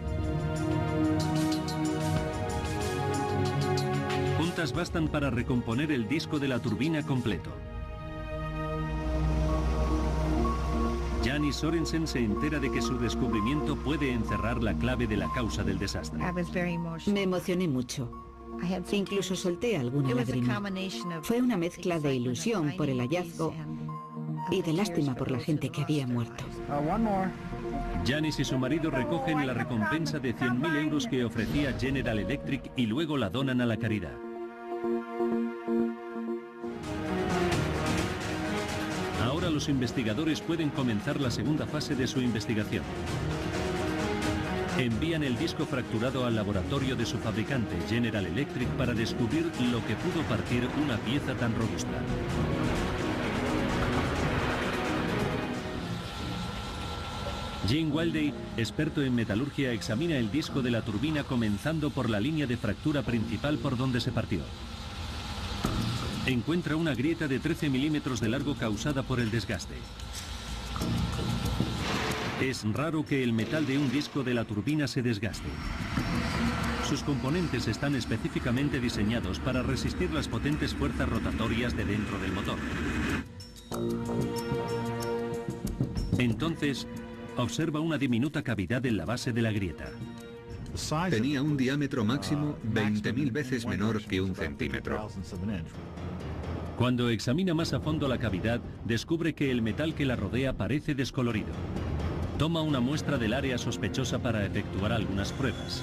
Juntas bastan para recomponer el disco de la turbina completo. Janis Sorensen se entera de que su descubrimiento puede encerrar la clave de la causa del desastre. Me emocioné mucho. Incluso solté alguna lágrima. Fue una mezcla de ilusión por el hallazgo y de lástima por la gente que había muerto. Janis y su marido recogen la recompensa de 100.000 euros que ofrecía General Electric y luego la donan a la caridad. Ahora los investigadores pueden comenzar la segunda fase de su investigación. Envían el disco fracturado al laboratorio de su fabricante, General Electric, para descubrir lo que pudo partir una pieza tan robusta. Gene Wildey, experto en metalurgia, examina el disco de la turbina comenzando por la línea de fractura principal por donde se partió. Encuentra una grieta de 13 milímetros de largo causada por el desgaste. Es raro que el metal de un disco de la turbina se desgaste. Sus componentes están específicamente diseñados para resistir las potentes fuerzas rotatorias de dentro del motor. Entonces, observa una diminuta cavidad en la base de la grieta. Tenía un diámetro máximo 20.000 veces menor que 1 centímetro. Cuando examina más a fondo la cavidad, descubre que el metal que la rodea parece descolorido. Toma una muestra del área sospechosa para efectuar algunas pruebas.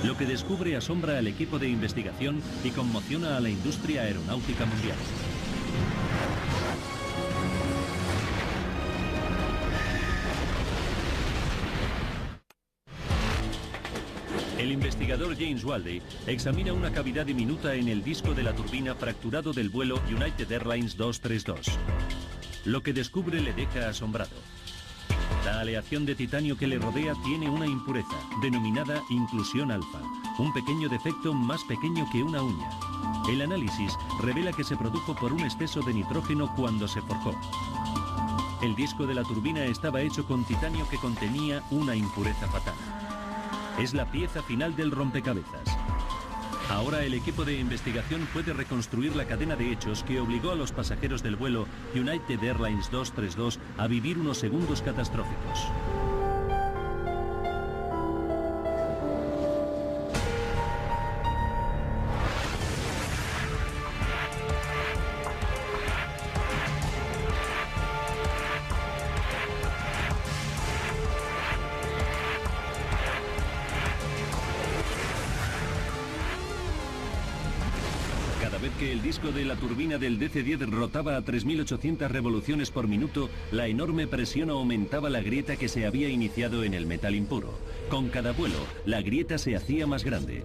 Lo que descubre asombra al equipo de investigación y conmociona a la industria aeronáutica mundial. El investigador James Wildey examina una cavidad diminuta en el disco de la turbina fracturado del vuelo United Airlines 232. Lo que descubre le deja asombrado. La aleación de titanio que le rodea tiene una impureza, denominada inclusión alfa, un pequeño defecto más pequeño que una uña. El análisis revela que se produjo por un exceso de nitrógeno cuando se forjó. El disco de la turbina estaba hecho con titanio que contenía una impureza fatal. Es la pieza final del rompecabezas. Ahora el equipo de investigación puede reconstruir la cadena de hechos que obligó a los pasajeros del vuelo United Airlines 232 a vivir unos segundos catastróficos. Que el disco de la turbina del DC-10 rotaba a 3.800 revoluciones por minuto, la enorme presión aumentaba la grieta que se había iniciado en el metal impuro. Con cada vuelo, la grieta se hacía más grande.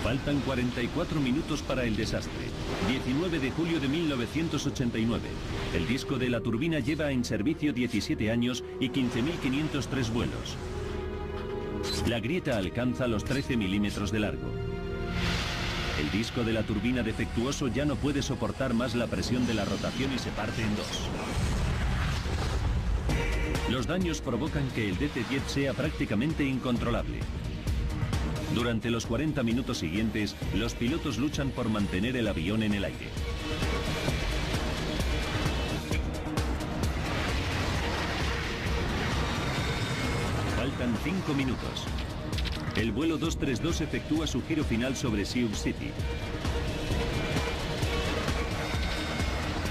Faltan 44 minutos para el desastre. 19 de julio de 1989. El disco de la turbina lleva en servicio 17 años y 15.503 vuelos. La grieta alcanza los 13 milímetros de largo. El disco de la turbina defectuoso ya no puede soportar más la presión de la rotación y se parte en dos. Los daños provocan que el DC-10 sea prácticamente incontrolable. Durante los 40 minutos siguientes, los pilotos luchan por mantener el avión en el aire. Faltan 5 minutos. El vuelo 232 efectúa su giro final sobre Sioux City.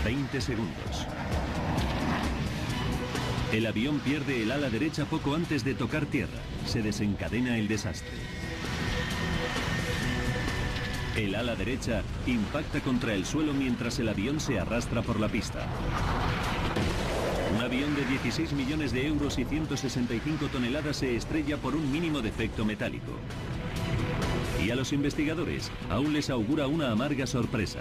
20 segundos. El avión pierde el ala derecha poco antes de tocar tierra. Se desencadena el desastre. El ala derecha impacta contra el suelo mientras el avión se arrastra por la pista. Un avión de 16 millones de euros y 165 toneladas se estrella por un mínimo defecto metálico. Y a los investigadores aún les augura una amarga sorpresa.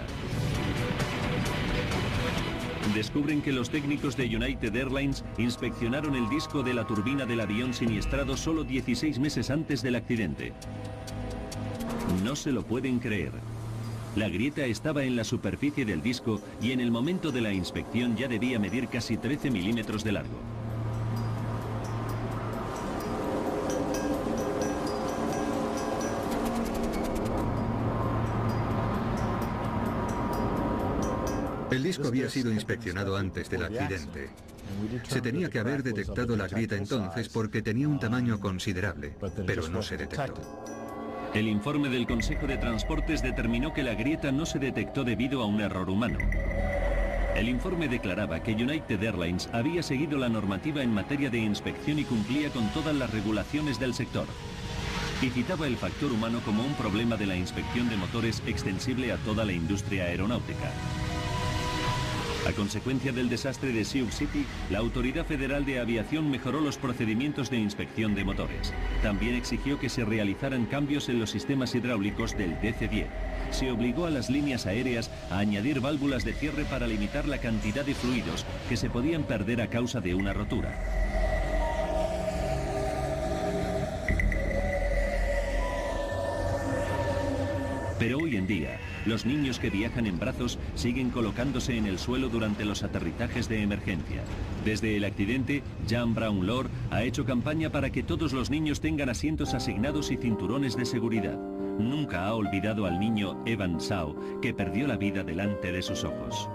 Descubren que los técnicos de United Airlines inspeccionaron el disco de la turbina del avión siniestrado solo 16 meses antes del accidente. No se lo pueden creer. La grieta estaba en la superficie del disco y en el momento de la inspección ya debía medir casi 13 milímetros de largo. El disco había sido inspeccionado antes del accidente. Se tenía que haber detectado la grieta entonces porque tenía un tamaño considerable, pero no se detectó. El informe del Consejo de Transportes determinó que la grieta no se detectó debido a un error humano. El informe declaraba que United Airlines había seguido la normativa en materia de inspección y cumplía con todas las regulaciones del sector. Y citaba el factor humano como un problema de la inspección de motores extensible a toda la industria aeronáutica. A consecuencia del desastre de Sioux City, la Autoridad Federal de Aviación mejoró los procedimientos de inspección de motores. También exigió que se realizaran cambios en los sistemas hidráulicos del DC-10. Se obligó a las líneas aéreas a añadir válvulas de cierre para limitar la cantidad de fluidos que se podían perder a causa de una rotura. Pero hoy en día, los niños que viajan en brazos siguen colocándose en el suelo durante los aterrizajes de emergencia. Desde el accidente, Jan Brown Lord ha hecho campaña para que todos los niños tengan asientos asignados y cinturones de seguridad. Nunca ha olvidado al niño Evan Shaw, que perdió la vida delante de sus ojos.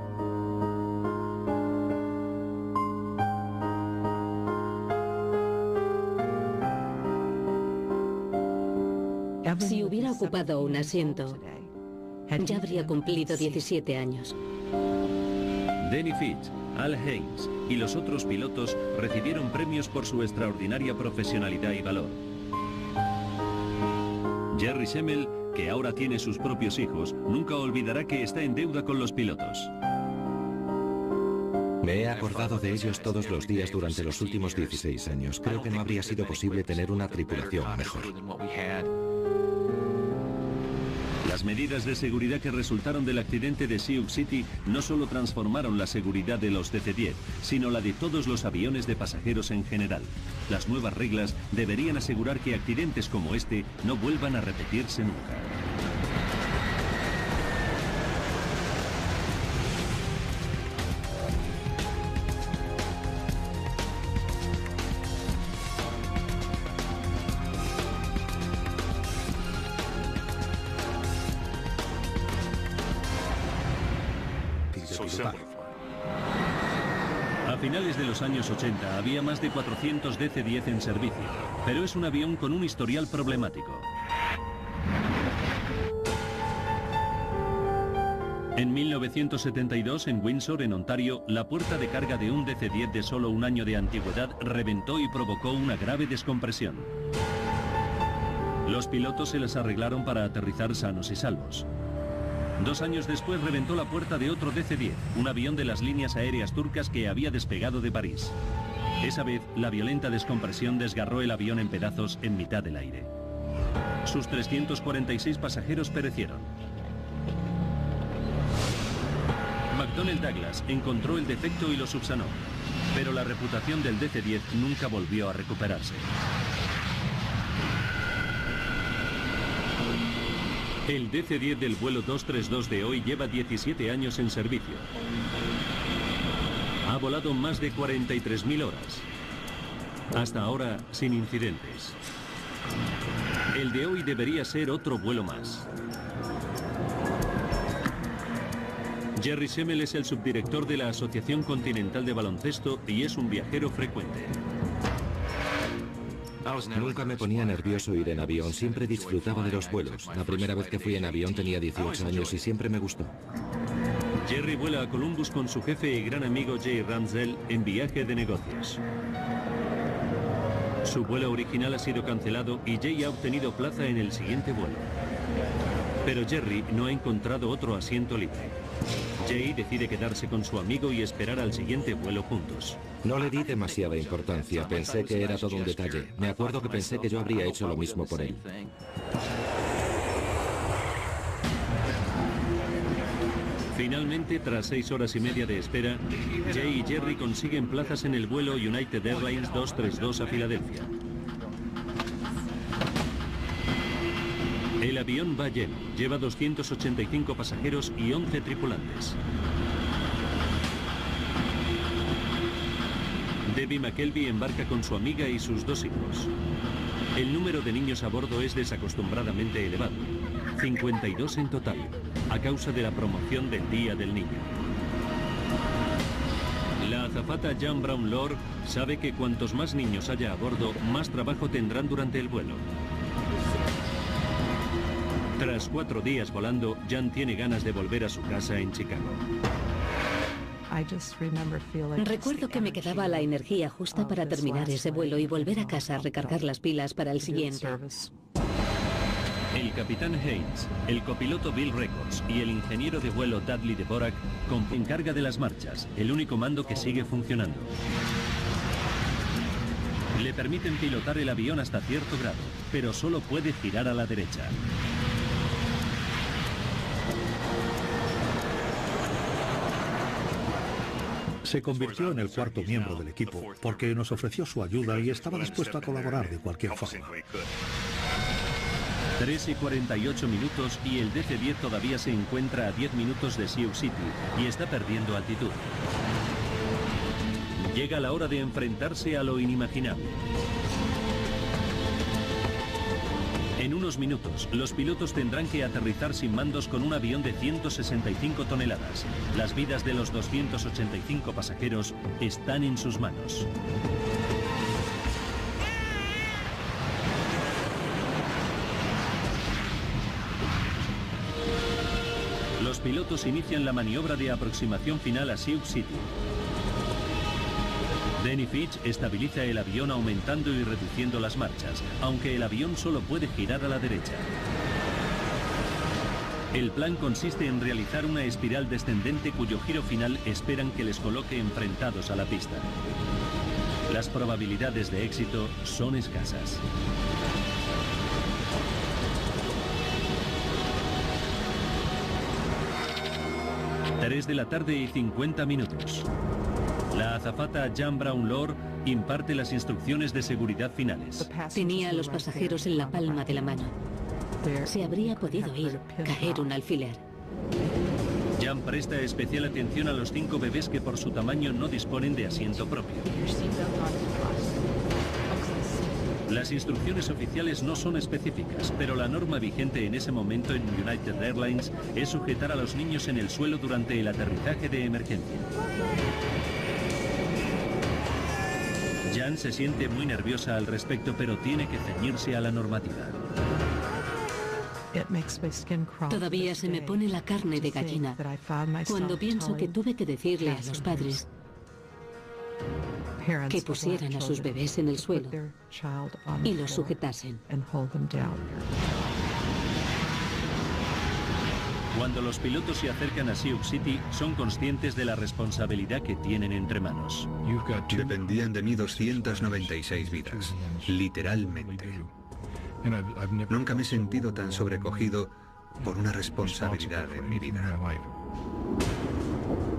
Si hubiera ocupado un asiento, ya habría cumplido 17 años. Denny Fitch, Al Haynes y los otros pilotos recibieron premios por su extraordinaria profesionalidad y valor. Jerry Schemmel, que ahora tiene sus propios hijos, nunca olvidará que está en deuda con los pilotos. Me he acordado de ellos todos los días durante los últimos 16 años. Creo que no habría sido posible tener una tripulación mejor. Las medidas de seguridad que resultaron del accidente de Sioux City no solo transformaron la seguridad de los DC-10, sino la de todos los aviones de pasajeros en general. Las nuevas reglas deberían asegurar que accidentes como este no vuelvan a repetirse nunca. A finales de los años 80 había más de 400 DC-10 en servicio, pero es un avión con un historial problemático. En 1972, en Windsor, en Ontario, la puerta de carga de un DC-10 de solo un año de antigüedad reventó y provocó una grave descompresión. Los pilotos se las arreglaron para aterrizar sanos y salvos. 2 años después reventó la puerta de otro DC-10, un avión de las líneas aéreas turcas que había despegado de París. Esa vez, la violenta descompresión desgarró el avión en pedazos en mitad del aire. Sus 346 pasajeros perecieron. McDonnell Douglas encontró el defecto y lo subsanó, pero la reputación del DC-10 nunca volvió a recuperarse. El DC-10 del vuelo 232 de hoy lleva 17 años en servicio. Ha volado más de 43.000 horas. Hasta ahora, sin incidentes. El de hoy debería ser otro vuelo más. Jerry Schemmel es el subdirector de la Asociación Continental de Baloncesto y es un viajero frecuente. Nunca me ponía nervioso ir en avión, siempre disfrutaba de los vuelos. La primera vez que fui en avión tenía 18 años y siempre me gustó. Jerry vuela a Columbus con su jefe y gran amigo Jay Ramsdell en viaje de negocios. Su vuelo original ha sido cancelado y Jay ha obtenido plaza en el siguiente vuelo. Pero Jerry no ha encontrado otro asiento libre. Jay decide quedarse con su amigo y esperar al siguiente vuelo juntos. No le di demasiada importancia, pensé que era todo un detalle. Me acuerdo que pensé que yo habría hecho lo mismo por él. Finalmente, tras 6 horas y media de espera, Jay y Jerry consiguen plazas en el vuelo United Airlines 232 a Filadelfia. El avión va lleno, lleva 285 pasajeros y 11 tripulantes. Debbie McKelvey embarca con su amiga y sus 2 hijos. El número de niños a bordo es desacostumbradamente elevado, 52 en total, a causa de la promoción del Día del Niño. La azafata Jan Brown Lord sabe que cuantos más niños haya a bordo, más trabajo tendrán durante el vuelo. Tras 4 días volando, Jan tiene ganas de volver a su casa en Chicago. Recuerdo que me quedaba la energía justa para terminar ese vuelo y volver a casa a recargar las pilas para el siguiente. El capitán Haynes, el copiloto Bill Records y el ingeniero de vuelo Dudley Dvorak encarga de las marchas, el único mando que sigue funcionando. Le permiten pilotar el avión hasta cierto grado, pero solo puede girar a la derecha. Se convirtió en el cuarto miembro del equipo porque nos ofreció su ayuda y estaba dispuesto a colaborar de cualquier forma. 3:48 minutos y el DC-10 todavía se encuentra a 10 minutos de Sioux City y está perdiendo altitud. Llega la hora de enfrentarse a lo inimaginable. En unos minutos, los pilotos tendrán que aterrizar sin mandos con un avión de 165 toneladas. Las vidas de los 285 pasajeros están en sus manos. Los pilotos inician la maniobra de aproximación final a Sioux City. Denny Fitch estabiliza el avión aumentando y reduciendo las marchas, aunque el avión solo puede girar a la derecha. El plan consiste en realizar una espiral descendente cuyo giro final esperan que les coloque enfrentados a la pista. Las probabilidades de éxito son escasas. Tres de la tarde y 50 minutos. La azafata Jan Brownlow imparte las instrucciones de seguridad finales. Tenía a los pasajeros en la palma de la mano. Se habría podido caer un alfiler. Jan presta especial atención a los 5 bebés que por su tamaño no disponen de asiento propio. Las instrucciones oficiales no son específicas, pero la norma vigente en ese momento en United Airlines es sujetar a los niños en el suelo durante el aterrizaje de emergencia. Jan se siente muy nerviosa al respecto, pero tiene que ceñirse a la normativa. Todavía se me pone la carne de gallina cuando pienso que tuve que decirle a los padres que pusieran a sus bebés en el suelo y los sujetasen. Cuando los pilotos se acercan a Sioux City, son conscientes de la responsabilidad que tienen entre manos. Dependían de mí 296 vidas, literalmente. Nunca me he sentido tan sobrecogido por una responsabilidad en mi vida.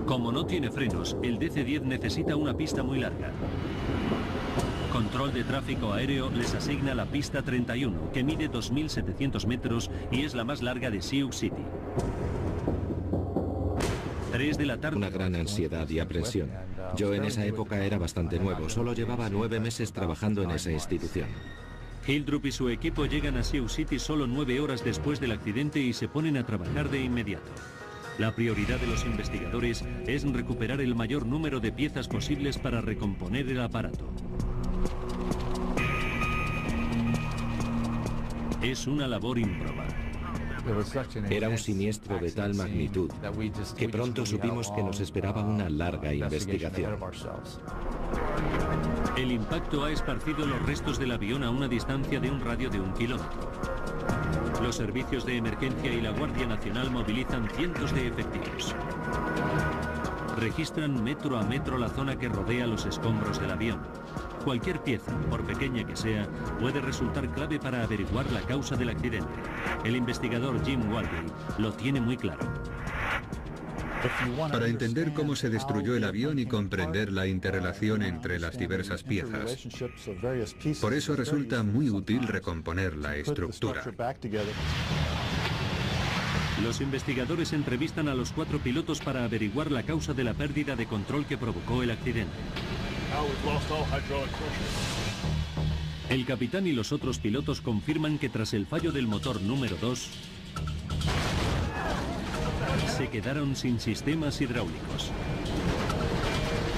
Como no tiene frenos, el DC-10 necesita una pista muy larga. Control de tráfico aéreo les asigna la pista 31, que mide 2.700 metros y es la más larga de Sioux City. 3 de la tarde. Una gran ansiedad y aprensión. Yo en esa época era bastante nuevo, solo llevaba 9 meses trabajando en esa institución. Hildrup y su equipo llegan a Sioux City solo 9 horas después del accidente y se ponen a trabajar de inmediato. La prioridad de los investigadores es recuperar el mayor número de piezas posibles para recomponer el aparato. Es una labor ímproba. Era un siniestro de tal magnitud que pronto supimos que nos esperaba una larga investigación. El impacto ha esparcido los restos del avión a una distancia de un radio de 1 kilómetro. Los servicios de emergencia y la Guardia Nacional movilizan cientos de efectivos. Registran metro a metro la zona que rodea los escombros del avión. Cualquier pieza, por pequeña que sea, puede resultar clave para averiguar la causa del accidente. El investigador Jim Walby lo tiene muy claro. Para entender cómo se destruyó el avión y comprender la interrelación entre las diversas piezas. Por eso resulta muy útil recomponer la estructura. Los investigadores entrevistan a los 4 pilotos para averiguar la causa de la pérdida de control que provocó el accidente. El capitán y los otros pilotos confirman que tras el fallo del motor número 2, se quedaron sin sistemas hidráulicos.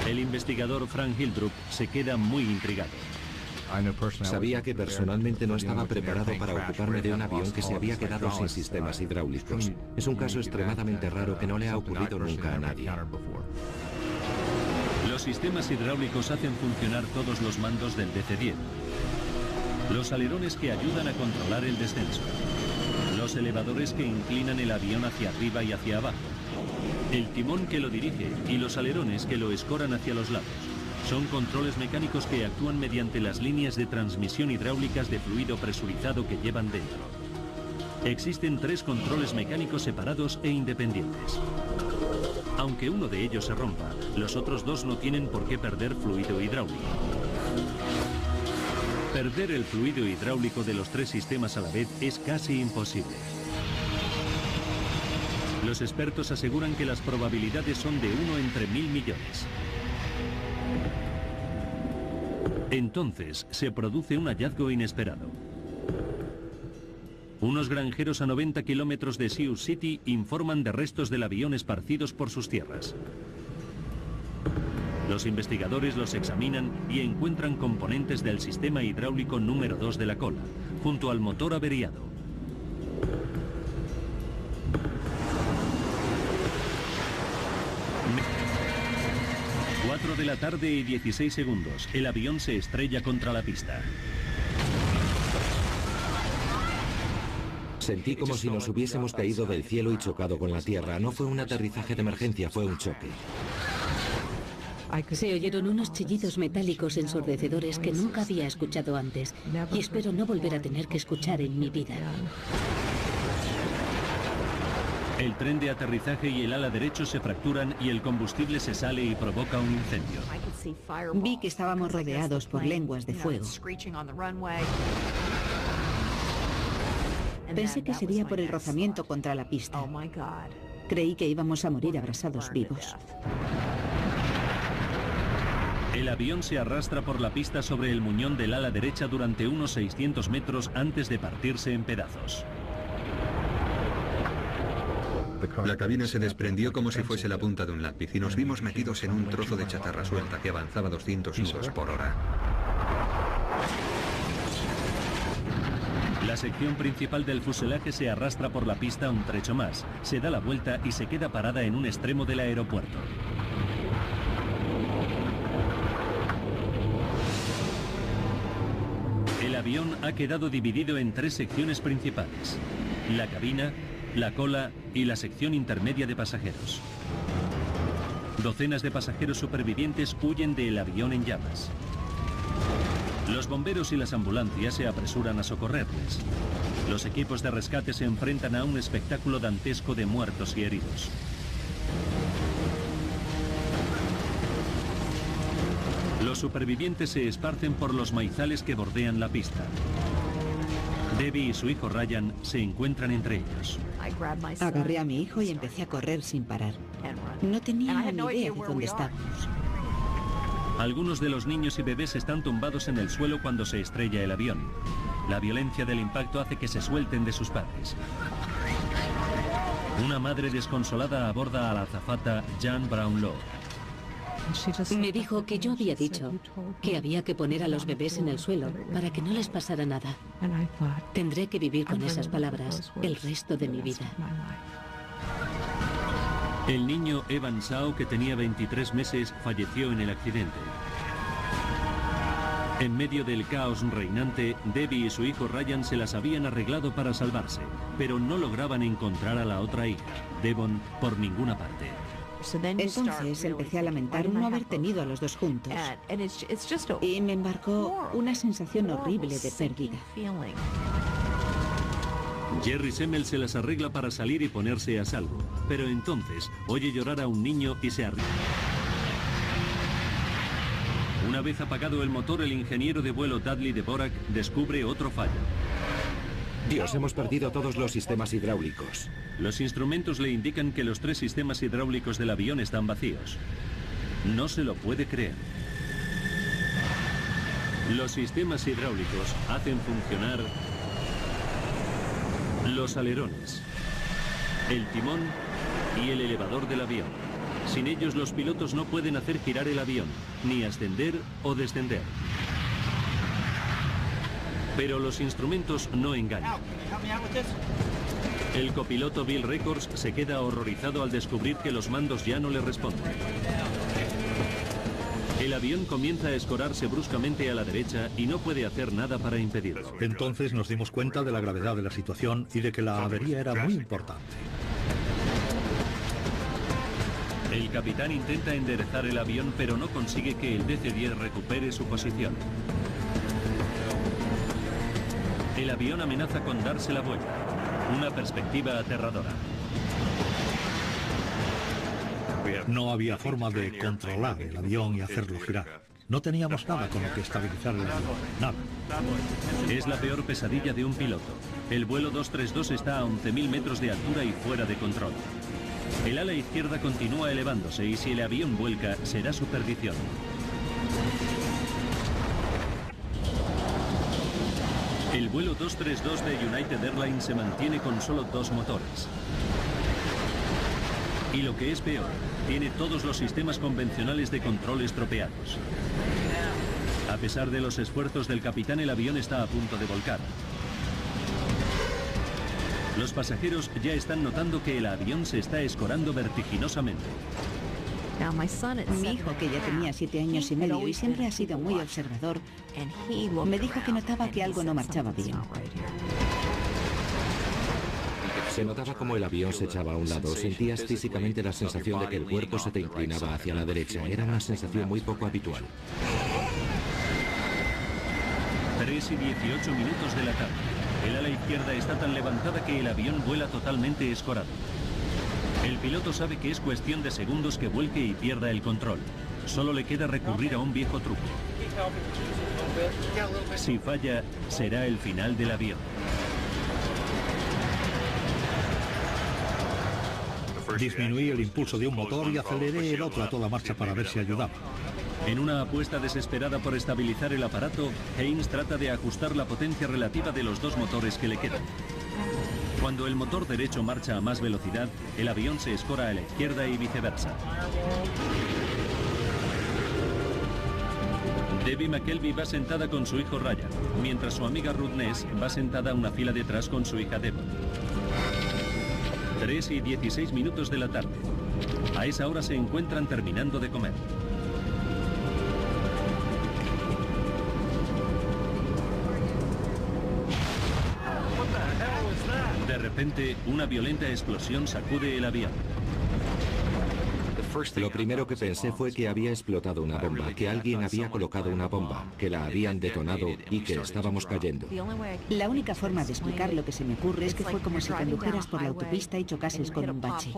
El investigador Frank Hildrup se queda muy intrigado. Sabía que personalmente no estaba preparado para ocuparme de un avión que se había quedado sin sistemas hidráulicos. Es un caso extremadamente raro que no le ha ocurrido nunca a nadie. sistemas hidráulicos hacen funcionar todos los mandos del DC-10. Los alerones que ayudan a controlar el descenso. Los elevadores que inclinan el avión hacia arriba y hacia abajo. El timón que lo dirige y los alerones que lo escoran hacia los lados. Son controles mecánicos que actúan mediante las líneas de transmisión hidráulicas de fluido presurizado que llevan dentro. Existen 3 controles mecánicos separados e independientes. Aunque uno de ellos se rompa, los otros 2 no tienen por qué perder fluido hidráulico. Perder el fluido hidráulico de los 3 sistemas a la vez es casi imposible. Los expertos aseguran que las probabilidades son de 1 entre 1000 millones. Entonces se produce un hallazgo inesperado. Unos granjeros a 90 kilómetros de Sioux City informan de restos del avión esparcidos por sus tierras. Los investigadores los examinan y encuentran componentes del sistema hidráulico número 2 de la cola, junto al motor averiado. ...4 de la tarde y 16 segundos... el avión se estrella contra la pista. Sentí como si nos hubiésemos caído del cielo y chocado con la tierra. No fue un aterrizaje de emergencia, fue un choque. Se oyeron unos chillidos metálicos ensordecedores que nunca había escuchado antes, y espero no volver a tener que escuchar en mi vida. El tren de aterrizaje y el ala derecho se fracturan y el combustible se sale y provoca un incendio. Vi que estábamos rodeados por lenguas de fuego. Pensé que sería por el rozamiento contra la pista. Creí que íbamos a morir abrasados vivos. El avión se arrastra por la pista sobre el muñón del ala derecha durante unos 600 metros antes de partirse en pedazos. La cabina se desprendió como si fuese la punta de un lápiz y nos vimos metidos en un trozo de chatarra suelta que avanzaba a 200 nudos por hora. La sección principal del fuselaje se arrastra por la pista un trecho más, se da la vuelta y se queda parada en un extremo del aeropuerto. El avión ha quedado dividido en 3 secciones principales: la cabina, la cola y la sección intermedia de pasajeros. Docenas de pasajeros supervivientes huyen del avión en llamas. Los bomberos y las ambulancias se apresuran a socorrerles. Los equipos de rescate se enfrentan a un espectáculo dantesco de muertos y heridos. Los supervivientes se esparcen por los maizales que bordean la pista. Debbie y su hijo Ryan se encuentran entre ellos. Agarré a mi hijo y empecé a correr sin parar. No tenía ni idea de dónde estábamos. Algunos de los niños y bebés están tumbados en el suelo cuando se estrella el avión. La violencia del impacto hace que se suelten de sus padres. Una madre desconsolada aborda a la azafata Jan Brownlow. Me dijo que yo había dicho que había que poner a los bebés en el suelo para que no les pasara nada. Tendré que vivir con esas palabras el resto de mi vida. El niño Evan Sao, que tenía 23 meses, falleció en el accidente. En medio del caos reinante, Debbie y su hijo Ryan se las habían arreglado para salvarse, pero no lograban encontrar a la otra hija, Devon, por ninguna parte. Entonces empecé a lamentar no haber tenido a los dos juntos. Y me embarcó una sensación horrible de pérdida. Jerry Semmel se las arregla para salir y ponerse a salvo, pero entonces oye llorar a un niño y se arriesga. Una vez apagado el motor, el ingeniero de vuelo Dudley Dvorak descubre otro fallo. Dios, hemos perdido todos los sistemas hidráulicos. Los instrumentos le indican que los 3 sistemas hidráulicos del avión están vacíos. No se lo puede creer. Los sistemas hidráulicos hacen funcionar los alerones, el timón y el elevador del avión. Sin ellos los pilotos no pueden hacer girar el avión, ni ascender o descender. Pero los instrumentos no engañan. El copiloto Bill Records se queda horrorizado al descubrir que los mandos ya no le responden. El avión comienza a escorarse bruscamente a la derecha y no puede hacer nada para impedirlo. Entonces nos dimos cuenta de la gravedad de la situación y de que la avería era muy importante. El capitán intenta enderezar el avión, pero no consigue que el DC-10 recupere su posición. El avión amenaza con darse la vuelta. Una perspectiva aterradora. No había forma de controlar el avión y hacerlo girar. No teníamos nada con lo que estabilizar el avión. Nada. Es la peor pesadilla de un piloto. El vuelo 232 está a 11.000 metros de altura y fuera de control. El ala izquierda continúa elevándose y si el avión vuelca, será su perdición. El vuelo 232 de United Airlines se mantiene con solo 2 motores. Y lo que es peor, tiene todos los sistemas convencionales de control estropeados. A pesar de los esfuerzos del capitán, el avión está a punto de volcar. Los pasajeros ya están notando que el avión se está escorando vertiginosamente. Mi hijo, que ya tenía 7 años y medio y siempre ha sido muy observador, me dijo que notaba que algo no marchaba bien. Se notaba como el avión se echaba a un lado. Sentías físicamente la sensación de que el cuerpo se te inclinaba hacia la derecha. Era una sensación muy poco habitual. 3:18 minutos de la tarde. El ala izquierda está tan levantada que el avión vuela totalmente escorado. El piloto sabe que es cuestión de segundos que vuelque y pierda el control. Solo le queda recurrir a un viejo truco. Si falla, será el final del avión. Disminuí el impulso de un motor y aceleré el otro a toda marcha para ver si ayudaba. En una apuesta desesperada por estabilizar el aparato, Haynes trata de ajustar la potencia relativa de los 2 motores que le quedan. Cuando el motor derecho marcha a más velocidad, el avión se escora a la izquierda y viceversa. Debbie McKelvey va sentada con su hijo Ryan, mientras su amiga Ruth Ness va sentada a una fila detrás con su hija Devon. 3:16 minutos de la tarde. A esa hora se encuentran terminando de comer. De repente, una violenta explosión sacude el avión. Lo primero que pensé fue que había explotado una bomba, que alguien había colocado una bomba, que la habían detonado y que estábamos cayendo. La única forma de explicar lo que se me ocurre es que fue como si condujeras por la autopista y chocases con un bache.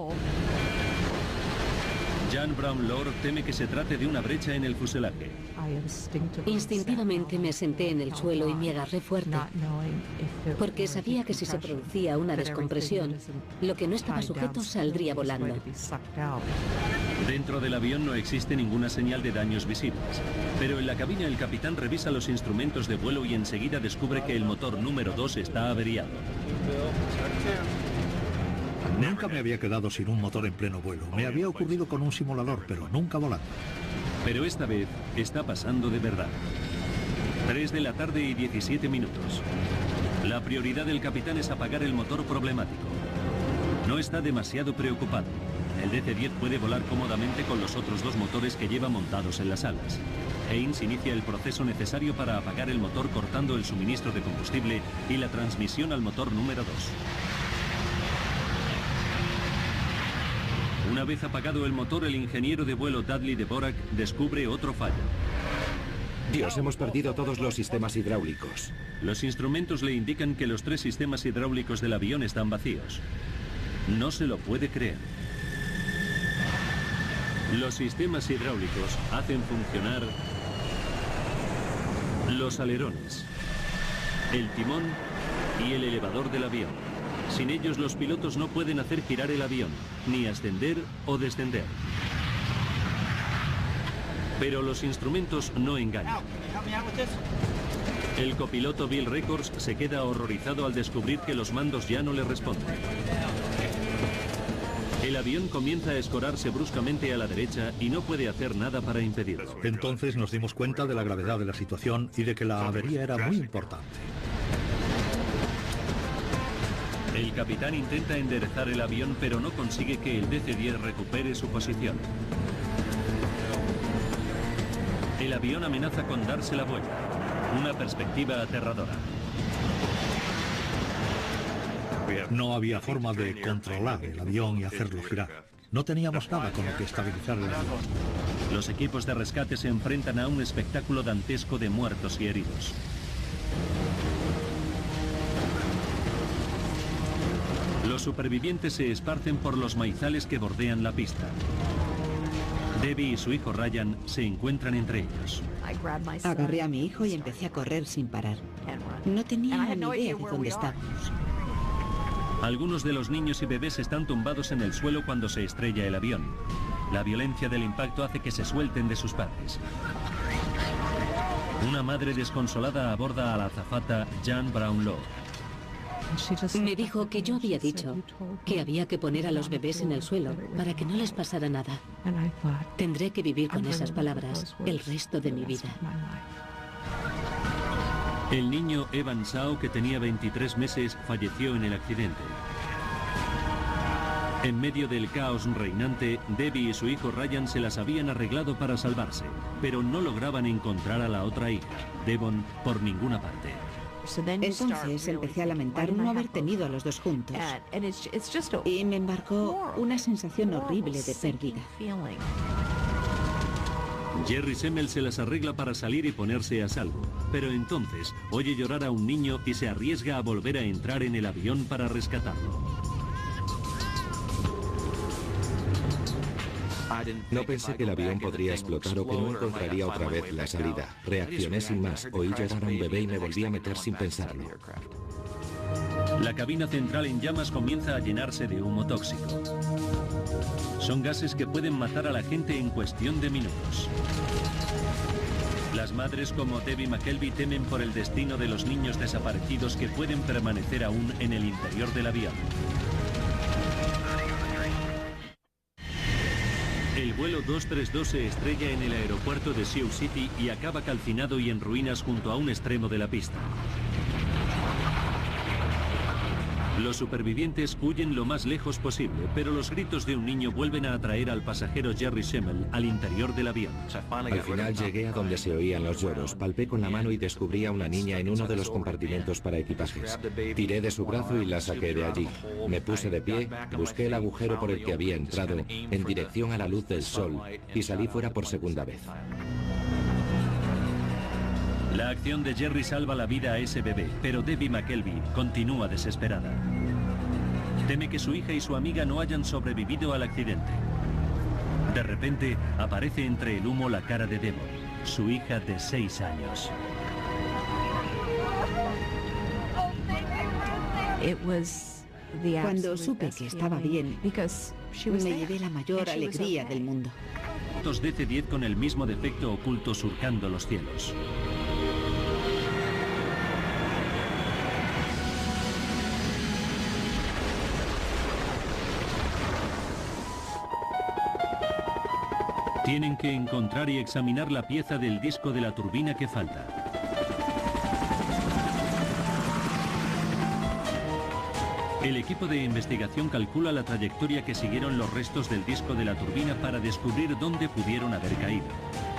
Jan Brown Lord teme que se trate de una brecha en el fuselaje. Instintivamente me senté en el suelo y me agarré fuerte, porque sabía que si se producía una descompresión, lo que no estaba sujeto saldría volando. Dentro del avión no existe ninguna señal de daños visibles, pero en la cabina el capitán revisa los instrumentos de vuelo y enseguida descubre que el motor número 2 está averiado. Nunca me había quedado sin un motor en pleno vuelo. Me había ocurrido con un simulador, pero nunca volando. Pero esta vez está pasando de verdad. 3 de la tarde y 17 minutos. La prioridad del capitán es apagar el motor problemático. No está demasiado preocupado. El DC-10 puede volar cómodamente con los otros 2 motores que lleva montados en las alas. Haynes inicia el proceso necesario para apagar el motor cortando el suministro de combustible y la transmisión al motor número 2. Una vez apagado el motor, el ingeniero de vuelo Dudley Dvorak descubre otro fallo. Dios, hemos perdido todos los sistemas hidráulicos. Los instrumentos le indican que los 3 sistemas hidráulicos del avión están vacíos. No se lo puede creer. Los sistemas hidráulicos hacen funcionar los alerones, el timón y el elevador del avión. Sin ellos los pilotos no pueden hacer girar el avión, ni ascender o descender. Pero los instrumentos no engañan. El copiloto Bill Records se queda horrorizado al descubrir que los mandos ya no le responden. El avión comienza a escorarse bruscamente a la derecha y no puede hacer nada para impedirlo. Entonces nos dimos cuenta de la gravedad de la situación y de que la avería era muy importante. El capitán intenta enderezar el avión, pero no consigue que el DC-10 recupere su posición. El avión amenaza con darse la vuelta. Una perspectiva aterradora. No había forma de controlar el avión y hacerlo girar. No teníamos nada con lo que estabilizar el avión. Los equipos de rescate se enfrentan a un espectáculo dantesco de muertos y heridos. Los supervivientes se esparcen por los maizales que bordean la pista. Debbie y su hijo Ryan se encuentran entre ellos. Agarré a mi hijo y empecé a correr sin parar. No tenía ni idea de dónde estábamos. Algunos de los niños y bebés están tumbados en el suelo cuando se estrella el avión. La violencia del impacto hace que se suelten de sus padres. Una madre desconsolada aborda a la azafata Jan Brownlow. Me dijo que yo había dicho que había que poner a los bebés en el suelo para que no les pasara nada. Tendré que vivir con esas palabras el resto de mi vida. El niño Evan Sao, que tenía 23 meses, falleció en el accidente. En medio del caos reinante, Debbie y su hijo Ryan se las habían arreglado para salvarse, pero no lograban encontrar a la otra hija, Devon, por ninguna parte. Entonces empecé a lamentar no haber tenido a los dos juntos. Y me embargó una sensación horrible de pérdida. Jerry Semmel se las arregla para salir y ponerse a salvo, pero entonces oye llorar a un niño y se arriesga a volver a entrar en el avión para rescatarlo. No pensé que el avión podría explotar o que no encontraría otra vez la salida. Reaccioné sin más, oí llorar a un bebé y me volví a meter sin pensarlo. La cabina central en llamas comienza a llenarse de humo tóxico. Son gases que pueden matar a la gente en cuestión de minutos. Las madres como Debbie McKelvey temen por el destino de los niños desaparecidos que pueden permanecer aún en el interior del avión. El vuelo 232 se estrella en el aeropuerto de Sioux City y acaba calcinado y en ruinas junto a un extremo de la pista. Los supervivientes huyen lo más lejos posible, pero los gritos de un niño vuelven a atraer al pasajero Jerry Semmel al interior del avión. Al final llegué a donde se oían los lloros, palpé con la mano y descubrí a una niña en uno de los compartimentos para equipajes. Tiré de su brazo y la saqué de allí. Me puse de pie, busqué el agujero por el que había entrado en dirección a la luz del sol y salí fuera por segunda vez. La acción de Jerry salva la vida a ese bebé, pero Debbie McKelvey continúa desesperada. Teme que su hija y su amiga no hayan sobrevivido al accidente. De repente, aparece entre el humo la cara de Devon, su hija de 6 años. Cuando supe que estaba bien, me llevé la mayor alegría del mundo. DC-10 con el mismo defecto oculto surcando los cielos. Tienen que encontrar y examinar la pieza del disco de la turbina que falta. El equipo de investigación calcula la trayectoria que siguieron los restos del disco de la turbina para descubrir dónde pudieron haber caído.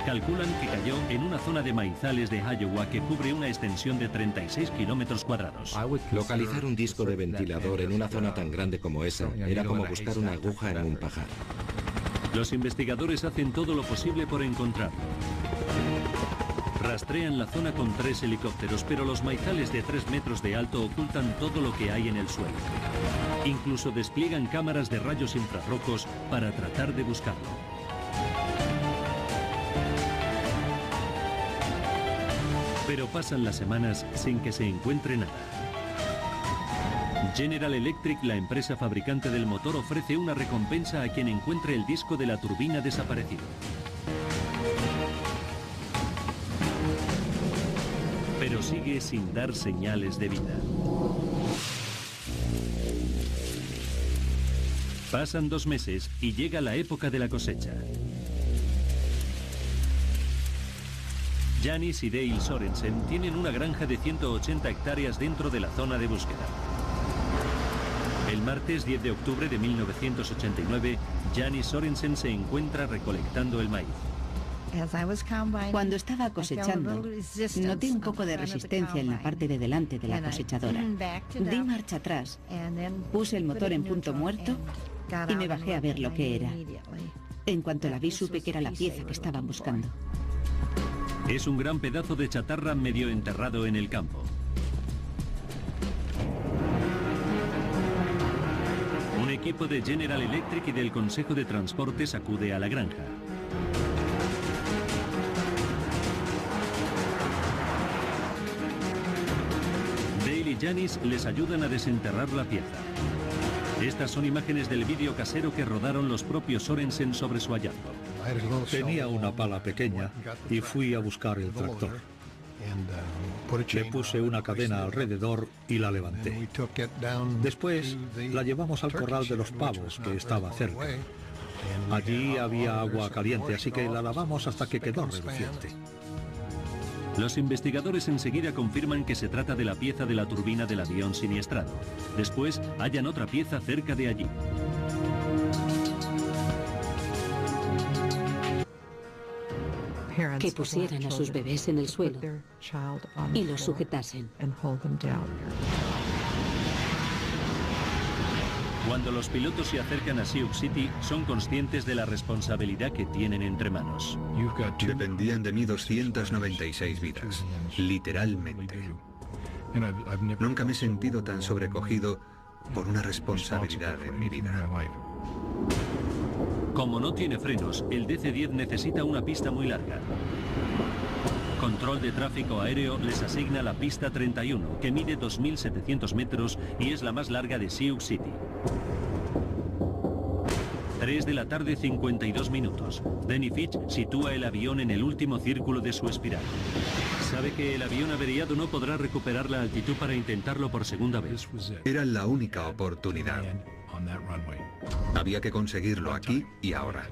Calculan que cayó en una zona de maizales de Iowa que cubre una extensión de 36 kilómetros cuadrados. Localizar un disco de ventilador en una zona tan grande como esa era como buscar una aguja en un pajar. Los investigadores hacen todo lo posible por encontrarlo. Rastrean la zona con 3 helicópteros, pero los maizales de 3 metros de alto ocultan todo lo que hay en el suelo. Incluso despliegan cámaras de rayos infrarrojos para tratar de buscarlo. Pero pasan las semanas sin que se encuentre nada. General Electric, la empresa fabricante del motor, ofrece una recompensa a quien encuentre el disco de la turbina desaparecido. Pero sigue sin dar señales de vida. Pasan 2 meses y llega la época de la cosecha. Janice y Dale Sorensen tienen una granja de 180 hectáreas dentro de la zona de búsqueda. El martes 10 de octubre de 1989, Janice Sorensen se encuentra recolectando el maíz. Cuando estaba cosechando, noté un poco de resistencia en la parte de delante de la cosechadora. Di marcha atrás, puse el motor en punto muerto y me bajé a ver lo que era. En cuanto la vi, supe que era la pieza que estaban buscando. Es un gran pedazo de chatarra medio enterrado en el campo. Un equipo de General Electric y del Consejo de Transportes acude a la granja. Dale y Janice les ayudan a desenterrar la pieza. Estas son imágenes del vídeo casero que rodaron los propios Sorensen sobre su hallazgo. Tenía una pala pequeña y fui a buscar el tractor. Le puse una cadena alrededor y la levanté. Después la llevamos al corral de los pavos, que estaba cerca. Allí había agua caliente, así que la lavamos hasta que quedó reluciente. Los investigadores enseguida confirman que se trata de la pieza de la turbina del avión siniestrado. Después hallan otra pieza cerca de allí. Que pusieran a sus bebés en el suelo y los sujetasen. Cuando los pilotos se acercan a Sioux City, son conscientes de la responsabilidad que tienen entre manos. Dependían de mí 296 vidas, literalmente. Nunca me he sentido tan sobrecogido por una responsabilidad en mi vida. Como no tiene frenos, el DC-10 necesita una pista muy larga. Control de Tráfico Aéreo les asigna la pista 31, que mide 2.700 metros y es la más larga de Sioux City. 3 de la tarde, 52 minutos. Denny Fitch sitúa el avión en el último círculo de su espiral. Sabe que el avión averiado no podrá recuperar la altitud para intentarlo por segunda vez. Era la única oportunidad. Había que conseguirlo aquí y ahora.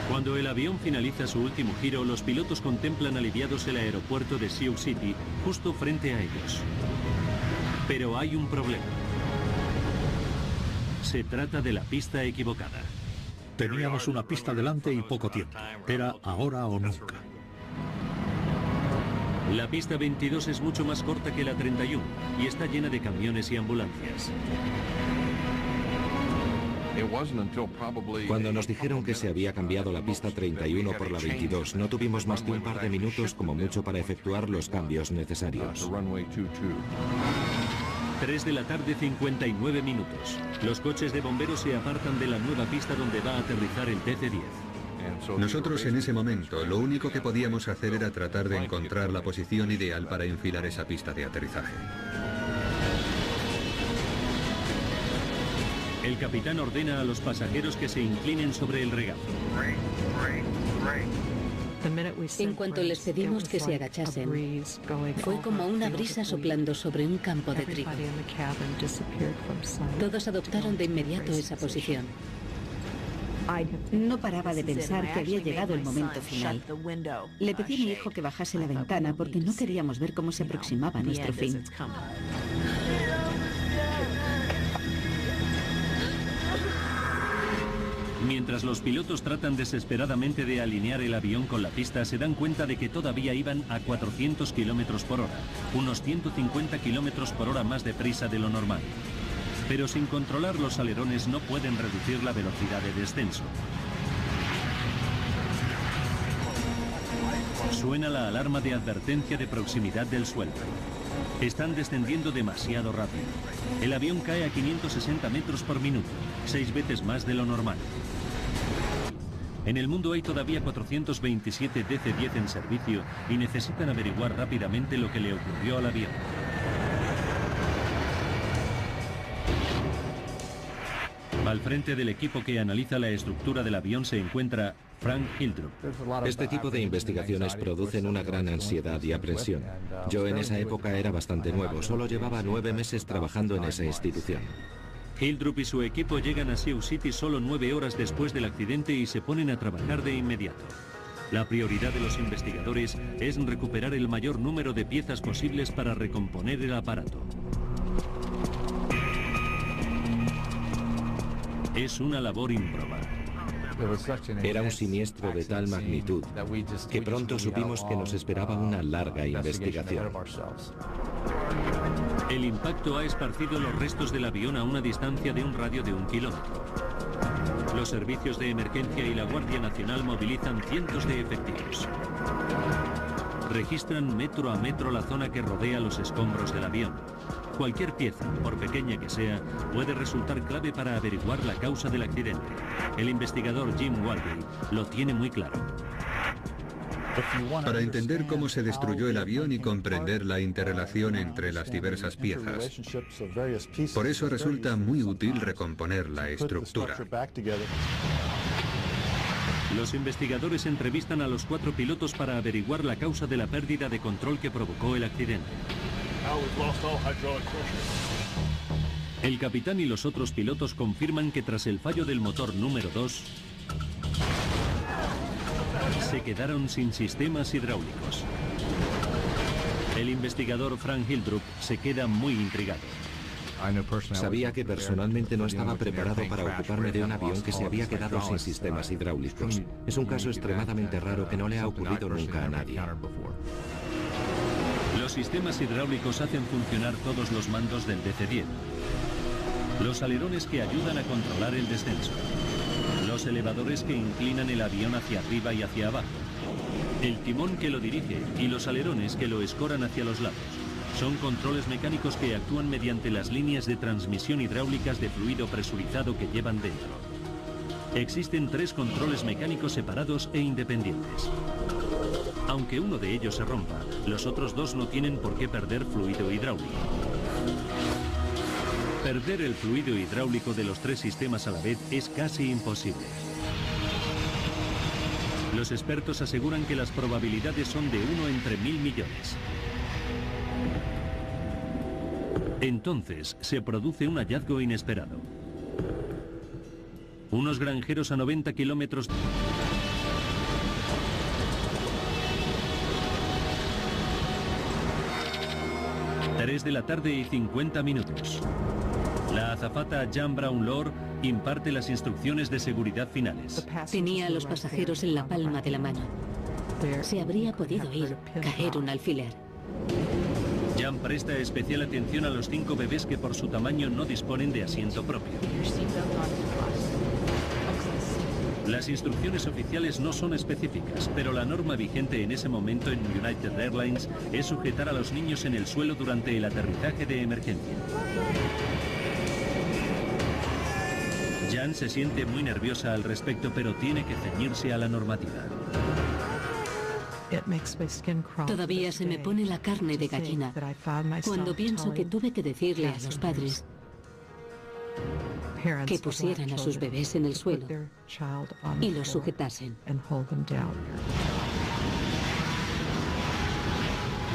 Cuando el avión finaliza su último giro, los pilotos contemplan aliviados el aeropuerto de Sioux City, justo frente a ellos. Pero hay un problema. Se trata de la pista equivocada. Teníamos una pista delante y poco tiempo. Era ahora o nunca. La pista 22 es mucho más corta que la 31 y está llena de camiones y ambulancias. Cuando nos dijeron que se había cambiado la pista 31 por la 22, no tuvimos más que un par de minutos como mucho para efectuar los cambios necesarios. 3 de la tarde, 59 minutos. Los coches de bomberos se apartan de la nueva pista donde va a aterrizar el DC-10. Nosotros en ese momento lo único que podíamos hacer era tratar de encontrar la posición ideal para enfilar esa pista de aterrizaje. El capitán ordena a los pasajeros que se inclinen sobre el regazo. En cuanto les pedimos que se agachasen, fue como una brisa soplando sobre un campo de trigo. Todos adoptaron de inmediato esa posición. No paraba de pensar que había llegado el momento final. Le pedí a mi hijo que bajase la ventana porque no queríamos ver cómo se aproximaba nuestro fin. Mientras los pilotos tratan desesperadamente de alinear el avión con la pista, se dan cuenta de que todavía iban a 400 kilómetros por hora, unos 150 kilómetros por hora más deprisa de lo normal. Pero sin controlar los alerones no pueden reducir la velocidad de descenso. Suena la alarma de advertencia de proximidad del suelo. Están descendiendo demasiado rápido. El avión cae a 560 metros por minuto, 6 veces más de lo normal. En el mundo hay todavía 427 DC-10 en servicio y necesitan averiguar rápidamente lo que le ocurrió al avión. Al frente del equipo que analiza la estructura del avión se encuentra Frank Hildrup. Este tipo de investigaciones producen una gran ansiedad y aprensión. Yo en esa época era bastante nuevo, solo llevaba 9 meses trabajando en esa institución. Hildrup y su equipo llegan a Sioux City solo 9 horas después del accidente y se ponen a trabajar de inmediato. La prioridad de los investigadores es recuperar el mayor número de piezas posibles para recomponer el aparato. Es una labor ímproba. Era un siniestro de tal magnitud que pronto supimos que nos esperaba una larga investigación. El impacto ha esparcido los restos del avión a una distancia de un radio de 1 kilómetro. Los servicios de emergencia y la Guardia Nacional movilizan cientos de efectivos. Registran metro a metro la zona que rodea los escombros del avión. Cualquier pieza, por pequeña que sea, puede resultar clave para averiguar la causa del accidente. El investigador Jim Walby lo tiene muy claro. Para entender cómo se destruyó el avión y comprender la interrelación entre las diversas piezas. Por eso resulta muy útil recomponer la estructura. Los investigadores entrevistan a los 4 pilotos para averiguar la causa de la pérdida de control que provocó el accidente. El capitán y los otros pilotos confirman que tras el fallo del motor número 2, se quedaron sin sistemas hidráulicos. El investigador Frank Hildrup se queda muy intrigado. Sabía que personalmente no estaba preparado para ocuparme de un avión que se había quedado sin sistemas hidráulicos. Es un caso extremadamente raro que no le ha ocurrido nunca a nadie. Los sistemas hidráulicos hacen funcionar todos los mandos del DC-10. Los alerones que ayudan a controlar el descenso. Los elevadores que inclinan el avión hacia arriba y hacia abajo. El timón que lo dirige y los alerones que lo escoran hacia los lados. Son controles mecánicos que actúan mediante las líneas de transmisión hidráulicas de fluido presurizado que llevan dentro. Existen 3 controles mecánicos separados e independientes. Aunque uno de ellos se rompa, los otros 2 no tienen por qué perder fluido hidráulico. Perder el fluido hidráulico de los 3 sistemas a la vez es casi imposible. Los expertos aseguran que las probabilidades son de 1 entre 1000 millones. Entonces se produce un hallazgo inesperado. Unos granjeros a 90 kilómetros... 3 de la tarde y 50 minutos. La azafata Jan Brownlow imparte las instrucciones de seguridad finales. Tenía a los pasajeros en la palma de la mano. Se habría podido ir, caer un alfiler. Jan presta especial atención a los 5 bebés que por su tamaño no disponen de asiento propio. Las instrucciones oficiales no son específicas, pero la norma vigente en ese momento en United Airlines es sujetar a los niños en el suelo durante el aterrizaje de emergencia. Jan se siente muy nerviosa al respecto, pero tiene que ceñirse a la normativa. Todavía se me pone la carne de gallina cuando pienso que tuve que decirle a los padres que pusieran a sus bebés en el suelo y los sujetasen.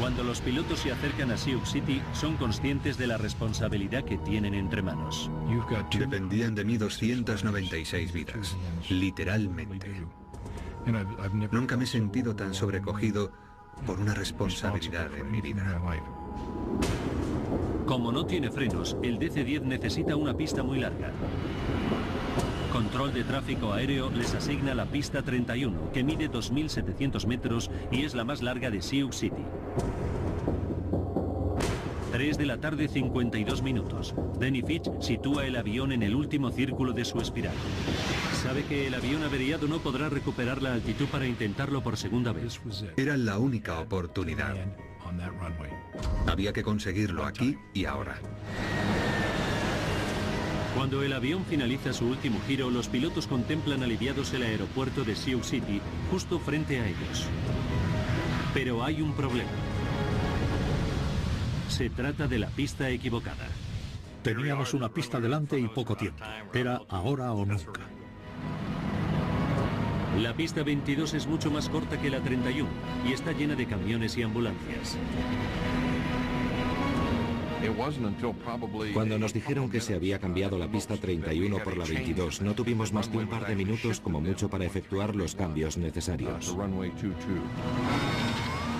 Cuando los pilotos se acercan a Sioux City, son conscientes de la responsabilidad que tienen entre manos. Dependían de mí 296 vidas, literalmente. Nunca me he sentido tan sobrecogido por una responsabilidad en mi vida. Como no tiene frenos, el DC-10 necesita una pista muy larga. Control de tráfico aéreo les asigna la pista 31, que mide 2.700 metros y es la más larga de Sioux City. 3 de la tarde, 52 minutos. Denny Fitch sitúa el avión en el último círculo de su espiral. Sabe que el avión averiado no podrá recuperar la altitud para intentarlo por segunda vez. Era la única oportunidad. Había que conseguirlo aquí y ahora. Cuando el avión finaliza su último giro, los pilotos contemplan aliviados el aeropuerto de Sioux City, justo frente a ellos. Pero hay un problema. Se trata de la pista equivocada. Teníamos una pista delante y poco tiempo. Era ahora o nunca. La pista 22 es mucho más corta que la 31 y está llena de camiones y ambulancias. Cuando nos dijeron que se había cambiado la pista 31 por la 22, no tuvimos más que un par de minutos como mucho para efectuar los cambios necesarios.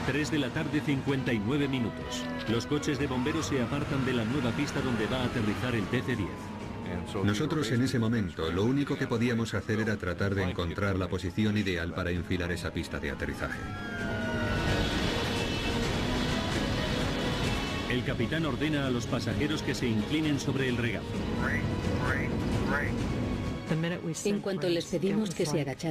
3 de la tarde, 59 minutos. Los coches de bomberos se apartan de la nueva pista donde va a aterrizar el DC-10. Nosotros en ese momento lo único que podíamos hacer era tratar de encontrar la posición ideal para enfilar esa pista de aterrizaje. El capitán ordena a los pasajeros que se inclinen sobre el regazo. En cuanto les pedimos que se agachasen,